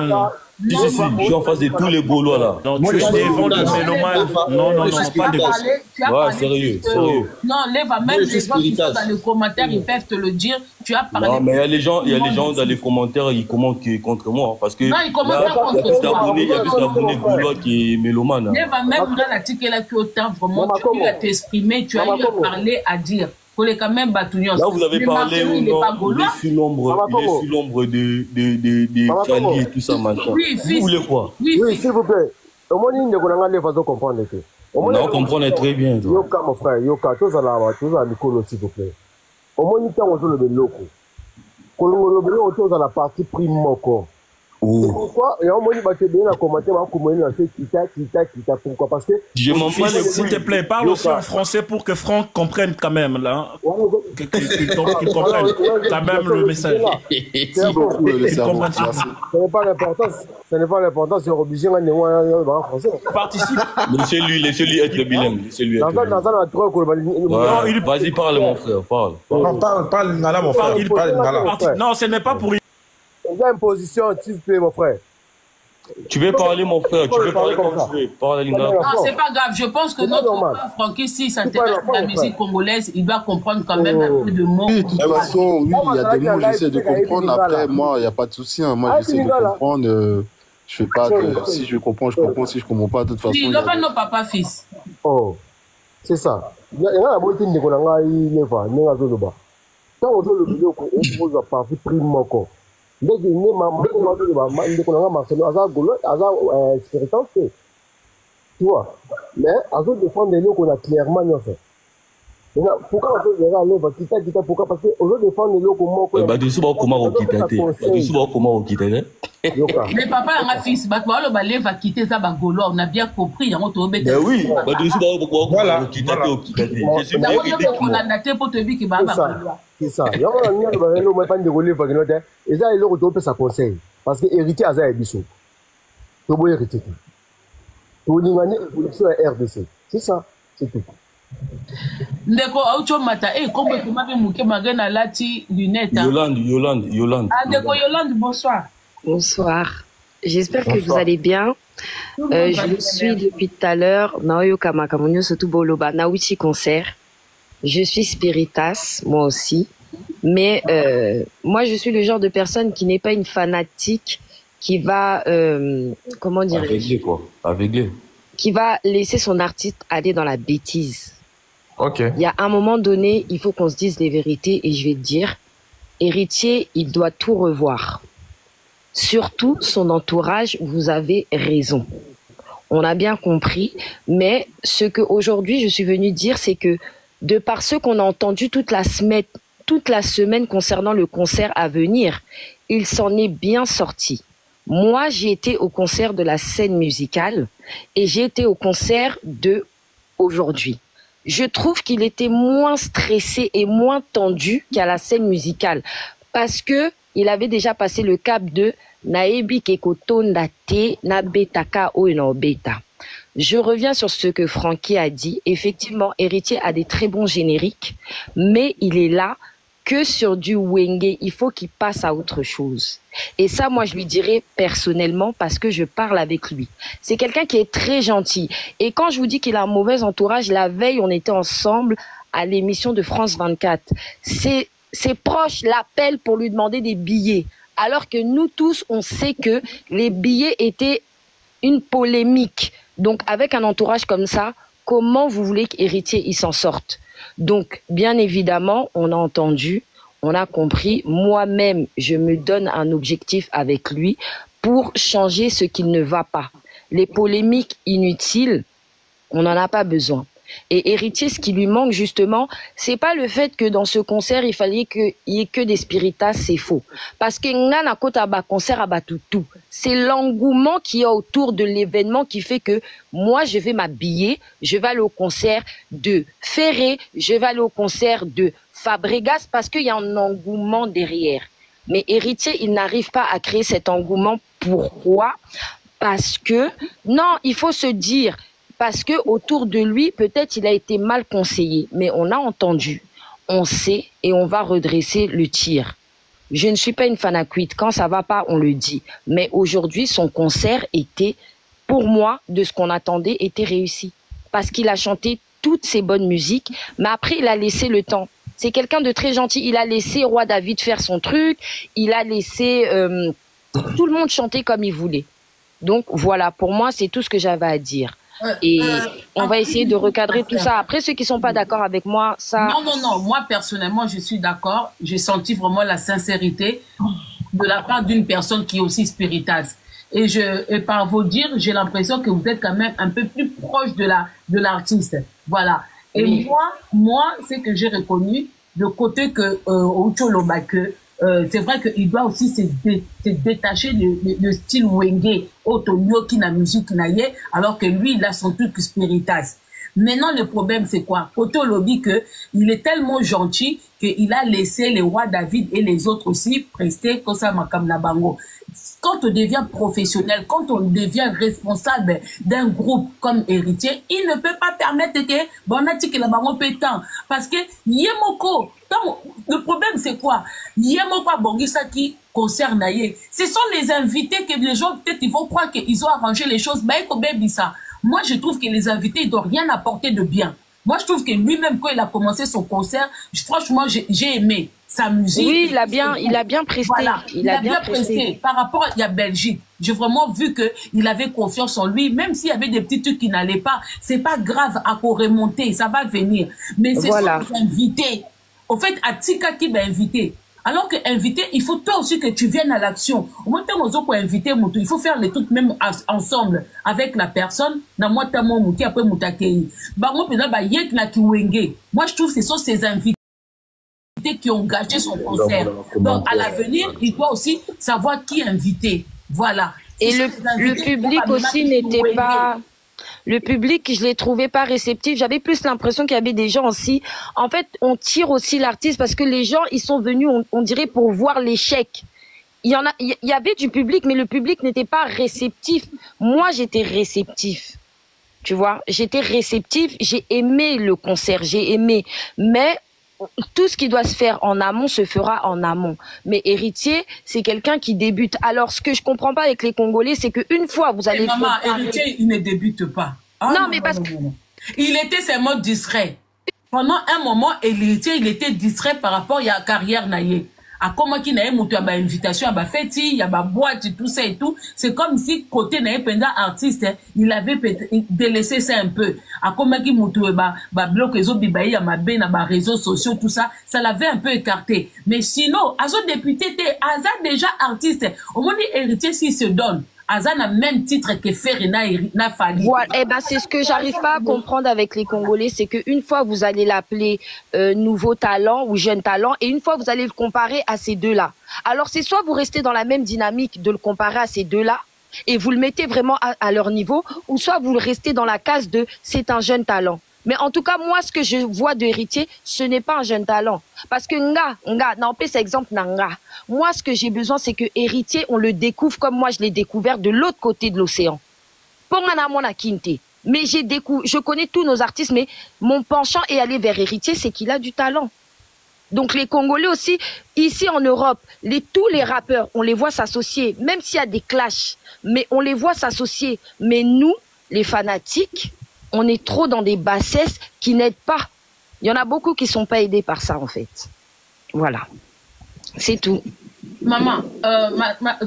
non. Si, je suis en face de tous les Gaulois là. Non, tu es devant le mélomane. Non, pas de... Ouais, sérieux. Non, Leva, même les gens qui sont dans les commentaires, ils peuvent te le dire. Tu as parlé. Non, mais il y a les gens dans les commentaires, ils commentent contre moi. Parce que non, ils commentent pas contre toi. Il y a plus d'abonnés Gaulois qui est mélomane. Leva, même dans l'article là, tu as autant vraiment, tu as eu à t'exprimer, tu as eu à parler, à dire. Quand même, là, vous avez parlé il est sous l'ombre de Charlie et tout ça, machin. Vous voulez quoi? Oui, s'il vous plaît. Au moins, il ne faut pas comprendre. On comprend très bien. Yoka, mon frère, Yoka, tous à la Nicolo, s'il vous plaît. Au moins, il y a un loco. Kolongolo, tous à la partie prime moko. Pourquoi? Et au moins, il va te donner un commentaire, pourquoi? Parce que. Je m'en fous. S'il te plaît, parle aussi en français pour que Franck comprenne quand même, là. Qu'il comprenne quand même le message. Ce n'est pas l'importance, c'est obligé en français. Participe. Laissez-lui être bilingue. Vas-y, parle, mon frère, parle, Nala, mon frère. Non, ce n'est pas pour... Il y a une position, s'il vous plaît, mon frère. Tu veux parler, mon frère, tu veux parler comme tu veux. Parle, Lingala. Non, c'est pas grave. Je pense que notre frère Francky, s'il s'intéresse à la musique congolaise, il doit comprendre quand même un peu de mots. De toute façon, oui, il y a des mots, j'essaie de comprendre. Après, moi, il n'y a pas de souci. Moi, j'essaie de comprendre. Je fais pas que si je comprends, je comprends. Si je ne comprends pas, de toute façon. Il n'y a pas nos papa-fils. Oh, c'est ça. Il y a la moitié de Nikola, quand on veut le vidéo, on va partir prime encore. Dès qu'il y a Marcelo, tu vois, mais à cause de défendre les lots qu'on a clairement fait. Pourquoi on va quitter pourquoi? Parce que on veut défendre les lots comment mais papa a fils, le va quitter ça, on a bien compris. Mais oui, voilà. C'est ça. Il y a un conseil. Parce que héritier a un bichot. Tu peux hériter. Tu peux évolution à RDC. C'est ça. C'est tout. Ndeko aucho mata comme tu m'avais mouké magana lati lunette. Yolande. Ah Ndeko Yolande, bonsoir. Bonsoir. J'espère que vous allez bien. Je vous suis depuis tout à l'heure. Naoyo Kamakamonyo surtout Boloba Nawichi concert. Je suis Spiritas, moi aussi. Mais moi, je suis le genre de personne qui n'est pas une fanatique qui va, comment dire, aveugler. Qui va laisser son artiste aller dans la bêtise. Ok. Il y a un moment donné, il faut qu'on se dise les vérités et je vais te dire, Héritier, il doit tout revoir. Surtout son entourage, vous avez raison. On a bien compris, mais ce que aujourd'hui je suis venue dire, c'est que de par ce qu'on a entendu toute la semaine concernant le concert à venir, il s'en est bien sorti. Moi, j'ai été au concert de la scène musicale et j'ai été au concert de aujourd'hui. Je trouve qu'il était moins stressé et moins tendu qu'à la scène musicale parce que il avait déjà passé le cap de Naebi Kekotonda te na betaka o ino beta. Je reviens sur ce que Francky a dit. Effectivement, Héritier a des très bons génériques, mais il est là que sur du Wenge. Il faut qu'il passe à autre chose. Et ça, moi, je lui dirais personnellement parce que je parle avec lui. C'est quelqu'un qui est très gentil. Et quand je vous dis qu'il a un mauvais entourage, la veille, on était ensemble à l'émission de France 24. Ses proches l'appellent pour lui demander des billets. Alors que nous tous, on sait que les billets étaient une polémique. Donc, avec un entourage comme ça, comment vous voulez qu'Héritier il s'en sorte? Donc, bien évidemment, on a entendu, on a compris. Moi-même, je me donne un objectif avec lui pour changer ce qu'il ne va pas. Les polémiques inutiles, on n'en a pas besoin. Et Héritier, ce qui lui manque justement, c'est pas le fait que dans ce concert, il fallait qu'il y ait que des spiritas, c'est faux. Parce que n'ana kota ba concert à Batutu. C'est l'engouement qui est autour de l'événement qui fait que moi, je vais m'habiller, je vais aller au concert de Ferré, je vais aller au concert de Fabregas parce qu'il y a un engouement derrière. Mais Héritier, il n'arrive pas à créer cet engouement. Pourquoi? Parce que, non, il faut se dire, parce que autour de lui, peut-être il a été mal conseillé, mais on a entendu, on sait et on va redresser le tir. Je ne suis pas une fanacuite, quand ça va pas, on le dit. Mais aujourd'hui, son concert était, pour moi, de ce qu'on attendait, était réussi. Parce qu'il a chanté toutes ses bonnes musiques, mais après, il a laissé le temps. C'est quelqu'un de très gentil, il a laissé Roi David faire son truc, il a laissé tout le monde chanter comme il voulait. Donc voilà, pour moi, c'est tout ce que j'avais à dire. Et on va essayer de recadrer tout ça. Après, ceux qui sont pas d'accord avec moi, ça... Non. Moi, personnellement, je suis d'accord. J'ai senti vraiment la sincérité de la part d'une personne qui est aussi spirituelle. Et par vos dires, j'ai l'impression que vous êtes quand même un peu plus proche de l'artiste. Voilà. Et oui. Moi, c'est que j'ai reconnu de côté que Ocholoba, que c'est vrai qu'il doit aussi se détacher de style Wenge, Otonyo qui n'a musique naïe, alors que lui, il a son truc spiritas. Maintenant, le problème, c'est quoi? Koto Lobby, que il est tellement gentil qu'il a laissé les rois David et les autres aussi prester comme ça, Makam Nabango. Quand on devient professionnel, quand on devient responsable d'un groupe comme Héritier, il ne peut pas permettre que Bonati que la bango pétant. Parce que Yemoko, le problème c'est quoi? Yemoko Bongisa qui concerne Aye. Ce sont les invités que les gens peut-être ils vont croire qu'ils ont arrangé les choses. Moi je trouve que les invités ils doivent rien apporter de bien. Moi je trouve que lui-même quand il a commencé son concert, franchement j'ai aimé sa musique. Oui, il a bien presté. Voilà, il a bien presté. Par rapport à la Belgique, j'ai vraiment vu que il avait confiance en lui, même s'il y avait des petits trucs qui n'allaient pas, c'est pas grave à remonter, ça va venir. Mais c'est voilà. Les invités. Au fait, Atika qui va inviter. Alors que inviter, il faut toi aussi que tu viennes à l'action. Au moins, pour inviter, il faut faire les trucs même ensemble avec la personne. Moi, je trouve que ce sont ces invités qui ont gâché son concert. Donc, à l'avenir, il doit aussi savoir qui inviter. Voilà. Et le public aussi n'était pas... Le public, je l'ai trouvé pas réceptif. J'avais plus l'impression qu'il y avait des gens aussi. En fait, on tire aussi l'artiste parce que les gens, ils sont venus, on dirait, pour voir l'échec. Il y avait du public, mais le public n'était pas réceptif. Moi, j'étais réceptif. Tu vois, j'étais réceptif. J'ai aimé le concert, j'ai aimé. Mais tout ce qui doit se faire en amont se fera en amont. Mais Héritier, c'est quelqu'un qui débute. Alors, ce que je comprends pas avec les Congolais, c'est qu'une fois, vous allez... Maman, Héritier, il ne débute pas. Ah, non, mais parce que... Il était seulement distrait. Pendant un moment, Héritier, il était distrait par rapport à la carrière naïe. À comment qu'il n'avait monté à ma invitation, à ma fête, il y a ma boîte, tout ça et tout. C'est comme si, côté naïe, pendant artiste, il avait délaissé ça un peu. À comment qu'il monté à bloc, les autres, à ma baie, à ma réseaux sociaux, tout ça, ça l'avait un peu écarté. Mais sinon, à son député, Aza déjà artiste. Au moins, Héritier, s'il se donne. Azan a même titre que Ferina n'a fallu. Voilà, eh ben c'est ce que j'arrive pas à comprendre avec les Congolais, c'est que une fois vous allez l'appeler nouveau talent ou jeune talent, et une fois vous allez le comparer à ces deux-là. Alors c'est soit vous restez dans la même dynamique de le comparer à ces deux-là et vous le mettez vraiment à leur niveau, ou soit vous le restez dans la case de c'est un jeune talent. Mais en tout cas, moi, ce que je vois de Héritier, ce n'est pas un jeune talent. Parce que non, c'est exemple Nga. Moi, ce que j'ai besoin, c'est que Héritier, on le découvre comme moi, je l'ai découvert de l'autre côté de l'océan. Pour Manamona Kinte. Mais je connais tous nos artistes, mais mon penchant est aller vers Héritier, c'est qu'il a du talent. Donc les Congolais aussi, ici en Europe, tous les rappeurs, on les voit s'associer, même s'il y a des clashs, mais on les voit s'associer. Mais nous, les fanatiques, on est trop dans des bassesses qui n'aident pas. Il y en a beaucoup qui ne sont pas aidés par ça, en fait. Voilà. C'est tout. Maman,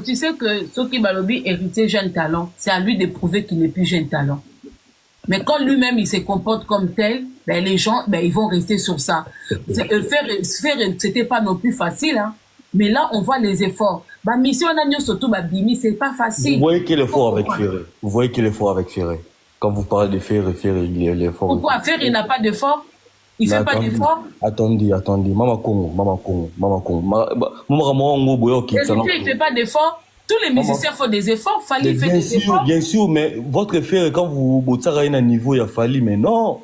tu sais que Soki Balobi héritier jeune talent, c'est à lui de prouver qu'il n'est plus jeune talent. Mais quand lui-même il se comporte comme tel, ben les gens ils vont rester sur ça. Faire c'était pas non plus facile, hein. Mais là on voit les efforts. Bah mission on a surtout Bimi, c'est pas facile. Vous voyez qu'il est fort avec Ferré. Vous voyez qu'il est fort avec Ferré. Quand vous parlez de Ferré, il est fort. Pourquoi Ferré n'a pas d'effort? Il fait pas d'effort? Attendez. Maman Congo. Il fait pas d'effort. Tous les musiciens font des efforts, Fali fait des efforts. Bien sûr, mais votre Ferré, quand vous botsarez à un niveau, il y a Fali, mais non,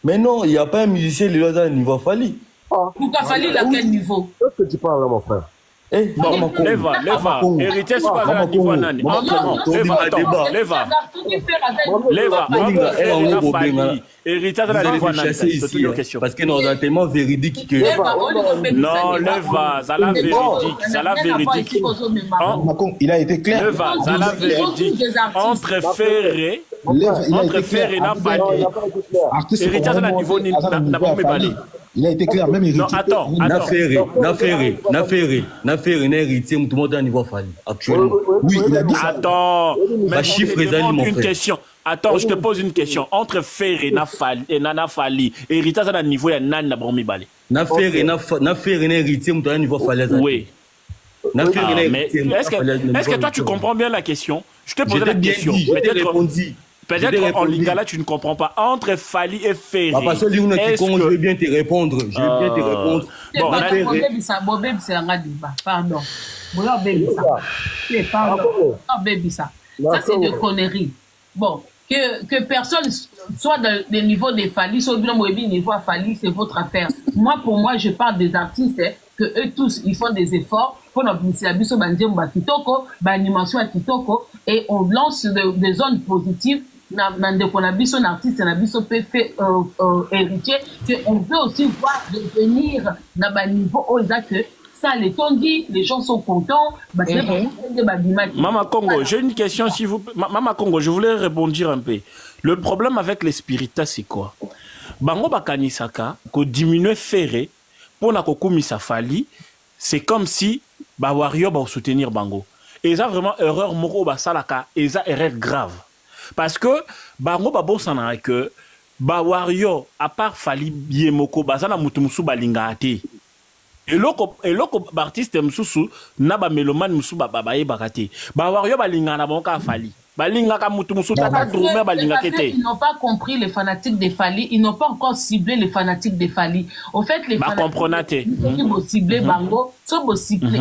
il n'y a pas un musicien qui est à un niveau Fali. Pourquoi Fali, à quel niveau? Qu'est-ce que tu parles là, mon frère? Leva, héritier, c'est pas un niveau nani. Leva, héritier, c'est un niveau nani. C'est une question. Parce que nous avons tellement véridique que. Non, Leva, ça la véridique. Il a été clair. Leva, ça la véridique. Entre Ferré et Nafali. Héritier, c'est un niveau nani. Il a été clair, même héritier. Non, attends. N'affaire, héritier, tout le monde a un niveau Fali. Actuellement. Oui, il a dit ça. Attends. Ma chiffre est allé, une question. Attends, je te pose une question. Entre Ferré et Nafali, héritier, c'est un niveau, il y a Nan Nabomi Bali. N'affaire, héritier, tout un niveau Fali. Oui. Est-ce que toi, tu comprends bien la question? Je te pose la question. Peut-être en Lingala, tu ne comprends pas. Entre Fali et Ferré. Parce que je vais bien te répondre. Pardon. Ça, c'est de conneries. Bon, que personne soit dans le niveau des Fali, soit bien au niveau Fali, c'est votre affaire. Pour moi, je parle des artistes, que eux tous, ils font des efforts pour l'obtention d'animation à Kitoko, et on lance des zones positives. On a vu son artiste, on a vu son héritier, on veut aussi voir devenir dans un niveau où ça les dit, les gens sont contents. Maman Congo, j'ai une question s'il vous plaît. Maman Congo, je voulais rebondir un peu. Le problème avec les spiritas, c'est quoi? Bango bakanisaka, ko diminuer Ferré, pour na kokumisa Fali, c'est comme si Wario va soutenir Bango. Et ça vraiment erreur moko basalaka, et ça erreur grave. Parce que bango babo sana que Wario à part Fali Yemoko bazana mutumusu balinga ate. Et loko artiste mususu na ba mélomane musu babaye bakate. Wario balinga na bonka Fali. Balinga ka mutumusu tata drumé balinga kete. Ils n'ont pas compris les fanatiques des Fali, ils n'ont pas encore ciblé les fanatiques des Fali. Au fait les fanatiques qui vont cibler bango, sont cibler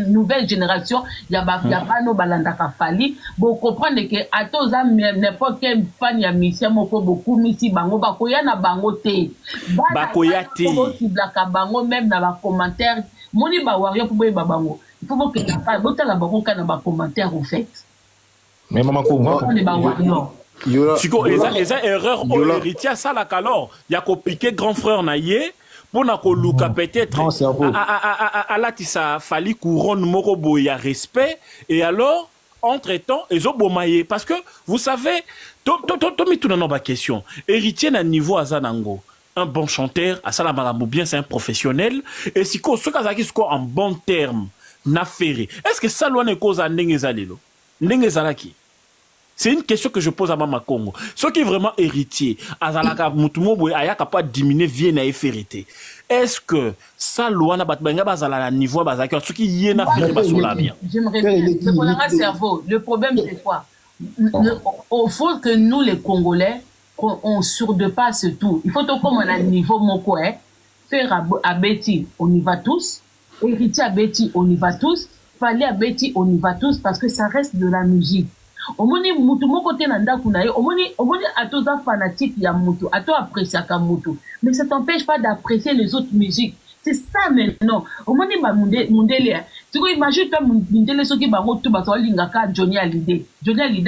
nouvelle génération, il y a pas no balanda ka Fali. Bon comprendre que à tous n'importe quel fan ya mission moko beaucoup misi bango bakoya na bango te. Bakoya te. Cibla ka bango même dans les commentaires, moni ba wario pour ba bango. Il faut que tu pas botta la bango kana ba commentaire au fait. Mais maman Congo, Chico, eza erreur au héritier ça la calor. Il y a qu'au piquer grand frère naïe pour na ko luka peut-être à la tissa Fali couronne moko boya respect et alors entre-temps ils ont bomaye parce que vous savez to tout dans nos question héritier na niveau azanango un bon chanteur à ça la marambo bien c'est un professionnel et si ko ce kazaki score en bon terme na Ferré est-ce que ça loin ne cause ndenge zalelo ndenge zalaki. C'est une question que je pose à Mama Congo. Ce qui est vraiment héritier, azalaka mutumo boy aya capable diminuer vie na efférité. Est-ce que ça loi na batbanga bazala na niveau bazaki ce qui y est na Ferré basola bien. J'aimerais bien le cerveau. Le problème c'est quoi? Il faut que nous les Congolais on surdepasse tout. Il faut que comme on a un niveau moko faire à Betty, on y va tous. Héritier à Betty, on y va tous. Fallait à Betty, on y va tous parce que ça reste de la musique. Omoni mutu moko te na ndaku na ye omoni atoza fanatique ya mutu ato apprécier ka mutu mais ça t'empêche pas d'apprécier les autres musiques. C'est ça maintenant. Omoni ba mundele tu ko imagine toi mundele soki bango to ba to linga ka Johnny Hallyday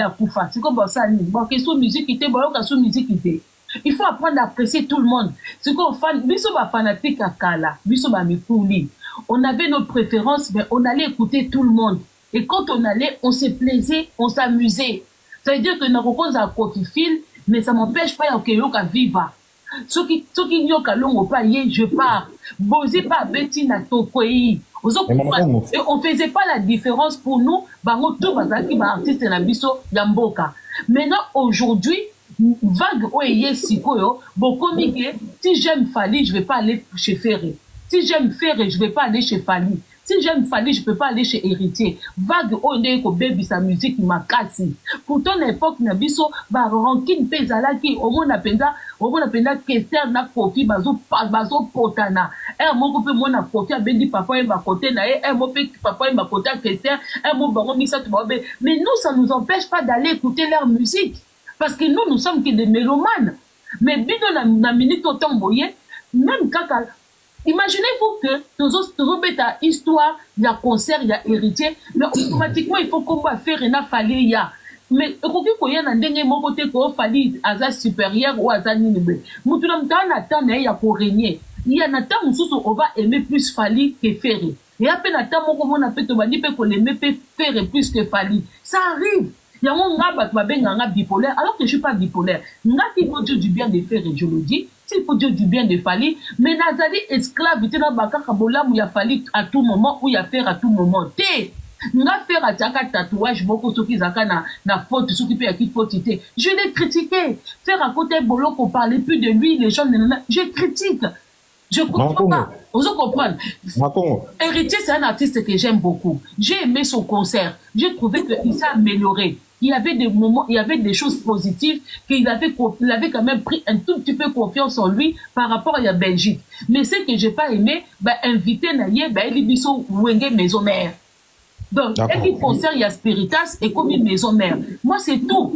akufa siko ba ça ni ba ke so musique ite ba ka so musique ite Il faut apprendre à apprécier tout le monde. Ce qu'on fait, biso ba fanatique à Kala, biso ba mikouli. On avait nos préférences, mais on allait écouter tout le monde. Et quand on allait, on se plaisait, on s'amusait. Ça veut dire que nous repose à Kofifil, mais ça m'empêche pas que yoka viva. Ce qui yoka longo pas yé, je pars. Bosé pas beti na tokoyi. Et on faisait pas la différence pour nous, bango tout bazaki ba artiste na biso yamboka. Maintenant aujourd'hui, vague oye sikoyo, bokomi que si j'aime Fali, je vais pas aller chez Ferré. Si j'aime Ferré, je vais pas aller chez Fali. Si j'aime Fali, je peux pas aller chez Héritier. Vague oye ko baby sa musique ma kasi. Pourtant l'époque na biso ba ranking pezala ki au moins napenda Kester na Kofi bazo potana. Moko pe mona Kofi abendi papa ba côté na mo pe papa ba côté Kester, mo bango misa to babe. Mais nous ça nous empêche pas d'aller écouter leur musique parce que nous sommes que des mélomanes. Mais bido na minute autant boye même kaka. Imaginez-vous que toujours bêta histoire, il y a concert, il y a héritier, mais automatiquement il faut qu'on va faire une affalée ya. Mais quand il y a un dernier mot côté qu'on fallait à supérieur ou à ninibe. Moutouna mtana attend il y a pour régner. Il y a nata moussou on va aimer plus Fali que Ferré. Et après nata mon comment on appelle to bani pe qu'on aimer Ferré plus que Fali. Ça arrive. Il y a mon gars qui m'a bipolaire alors que je suis pas bipolaire. Nga il faut dire du bien de Ferré, je le dis. S'il faut dire du bien de Fali, mais Nazali esclave, il y a baka kabola où il y a Fali à tout moment, où il y a faire à tout moment. Nga faire à tchaka tatouage, beaucoup ceux qui zaka na faute, ceux qui paient à qui faute. Je l'ai critiqué. Faire à côté Bolo qu'on parlait plus de lui, les gens, je critique. Je comprends pas. Vous comprenez? Héritier, c'est un artiste que j'aime beaucoup. J'ai aimé son concert. J'ai trouvé qu'il s'est amélioré. Il y avait des moments, il y avait des choses positives, qu'il avait quand même pris un tout petit peu confiance en lui par rapport à la Belgique. Mais ce que j'ai pas aimé, inviter Naye, il y a Wenge maison mère. Donc, dès qu'il concert, il y a Spiritas et comme une maison mère. Moi, c'est tout.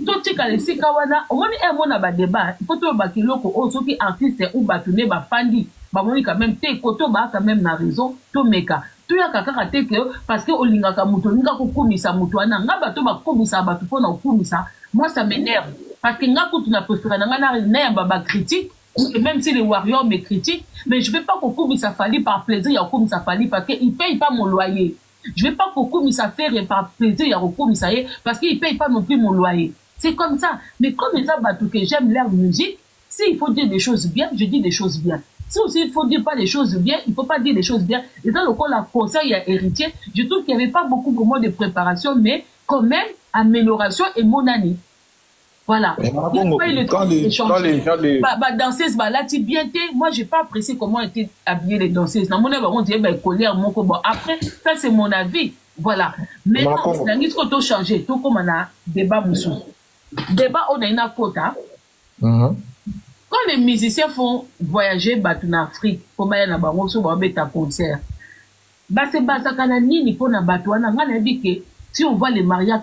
Tout ce qu'il y a, Kawana, au moins, il y a un débat. Il faut que les gens qui artistes ou batouné, fandi, quand même, quand même, na raison, tout meka. Tout ya kaka teke parce que olingaka muto ninga kokumisa muto ana nga bato bakomisa bato pona okumisa. Moi ça m'énerve parce que nga kutu na préféré na baba critique et même si les warriors me critiquent mais je vais pas kokumisa Fali par plaisir ya kokumisa Fali parce que il paye pas mon loyer. Je vais pas kokumisa faire par plaisir ya kokumisa parce qu'il paye pas non plus mon loyer. C'est comme ça. Mais comme ça bato que j'aime leur musique, s'il faut dire des choses bien, je dis des choses bien. Si aussi il faut dire pas les choses bien, il faut pas dire les choses bien. Et dans le cas la concert, il y a héritier. Je trouve qu'il n'y avait pas beaucoup vraiment de préparation, mais quand même, amélioration et mon année. Voilà. Quand les gens danseuses, là, tu bien moi, j'ai pas apprécié comment étaient habillées les danseuses. Dans mon avis, on dirait, colère, mon combat. Après, ça, c'est mon avis. Voilà. Maintenant, c'est un qu'on doit changer. Tout comme on a débat, moussou. Débat, on a une quota. Quand les musiciens font voyager en Afrique, comme il y a un concert, c'est parce que si on voit les mariages